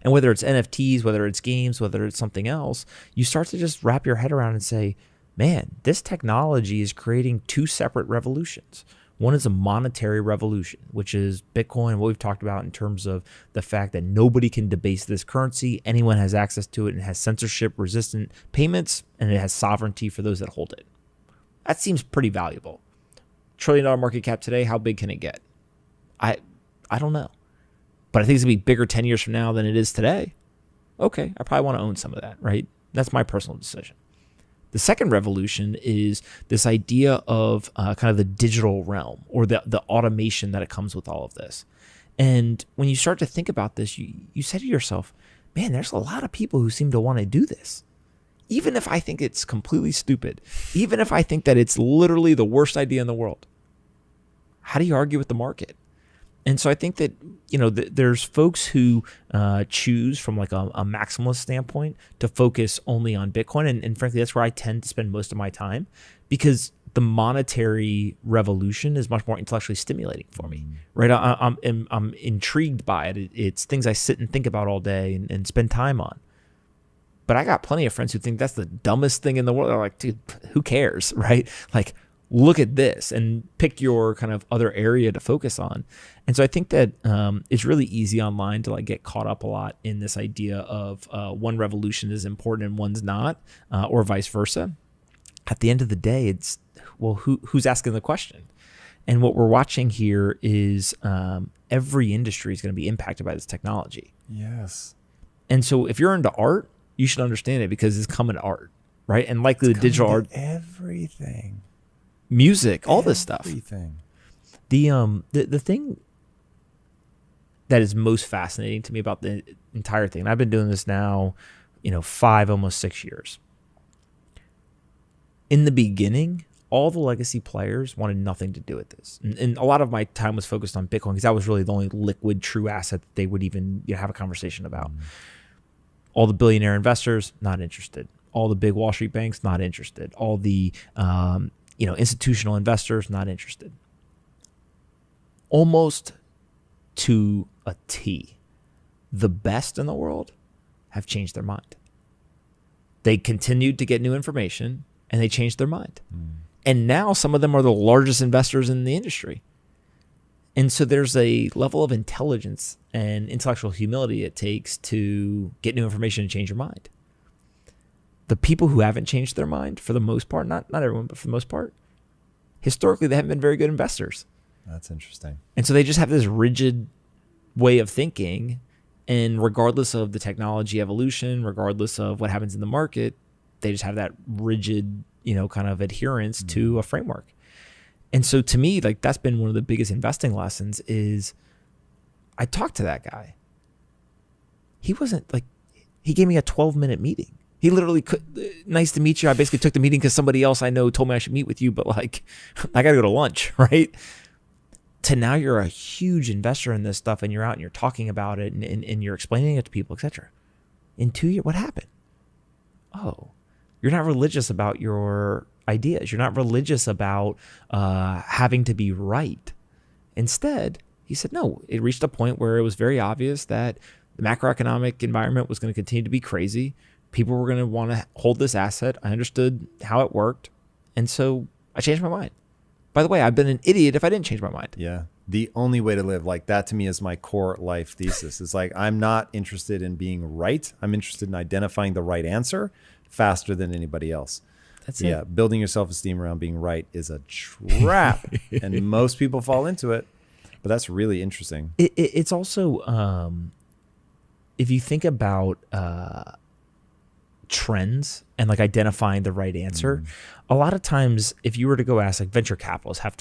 And whether it's NFTs, whether it's games, whether it's something else, you start to just wrap your head around and say, man, this technology is creating two separate revolutions. One is a monetary revolution, which is Bitcoin, what we've talked about in terms of the fact that nobody can debase this currency. Anyone has access to it and has censorship-resistant payments, and it has sovereignty for those that hold it. That seems pretty valuable. $1 trillion market cap today, how big can it get? I don't know. But I think it's going to be bigger 10 years from now than it is today. Okay, I probably want to own some of that, right? That's my personal decision. The second revolution is this idea of kind of the digital realm, or the automation that it comes with all of this. And when you start to think about this, you say to yourself, man, there's a lot of people who seem to want to do this. Even if I think it's completely stupid, even if I think that it's literally the worst idea in the world, how do you argue with the market? And so I think that, there's folks who choose from like a maximalist standpoint to focus only on Bitcoin. And frankly, that's where I tend to spend most of my time, because the monetary revolution is much more intellectually stimulating for me, right? I'm intrigued by it. It's things I sit and think about all day and spend time on. But I got plenty of friends who think that's the dumbest thing in the world. They're like, dude, who cares, right? Like, look at this and pick your kind of other area to focus on. And so I think that it's really easy online to like get caught up a lot in this idea of one revolution is important and one's not, or vice versa. At the end of the day, it's, well, who's asking the question? And what we're watching here is every industry is going to be impacted by this technology. Yes. And so if you're into art, you should understand it, because it's coming to art, right? And likely the digital art, everything, music, all this stuff. Everything. The thing that is most fascinating to me about the entire thing, and I've been doing this now 5, almost 6 years. In the beginning, all the legacy players wanted nothing to do with this. And a lot of my time was focused on Bitcoin because that was really the only liquid true asset that they would even have a conversation about. All the billionaire investors, not interested. All the big Wall Street banks, not interested. All the institutional investors, not interested. Almost to a T, the best in the world have changed their mind. They continued to get new information and they changed their mind. And now some of them are the largest investors in the industry. And so there's a level of intelligence and intellectual humility it takes to get new information and change your mind. The people who haven't changed their mind, for the most part, not everyone, but for the most part, historically, they haven't been very good investors. That's interesting. And so they just have this rigid way of thinking. And regardless of the technology evolution, regardless of what happens in the market, they just have that rigid, kind of adherence to a framework. And so to me, like, that's been one of the biggest investing lessons is I talked to that guy. He wasn't like, he gave me a 12-minute meeting. He literally nice to meet you. I basically took the meeting because somebody else I know told me I should meet with you, but like, I got to go to lunch, right? To now you're a huge investor in this stuff and you're out and you're talking about it and you're explaining it to people, etc. In 2 years, what happened? Oh, you're not religious about your ideas. You're not religious about having to be right. Instead, he said, no, it reached a point where it was very obvious that the macroeconomic environment was going to continue to be crazy. People were going to want to hold this asset. I understood how it worked. And so I changed my mind. By the way, I've been an idiot if I didn't change my mind. Yeah. The only way to live, like that to me is my core life thesis. It's like, I'm not interested in being right. I'm interested in identifying the right answer faster than anybody else. That's it. Yeah. Building your self-esteem around being right is a trap. And most people fall into it. But that's really interesting. It's also, if you think about trends and like identifying the right answer, a lot of times if you were to go ask like venture capitalists have to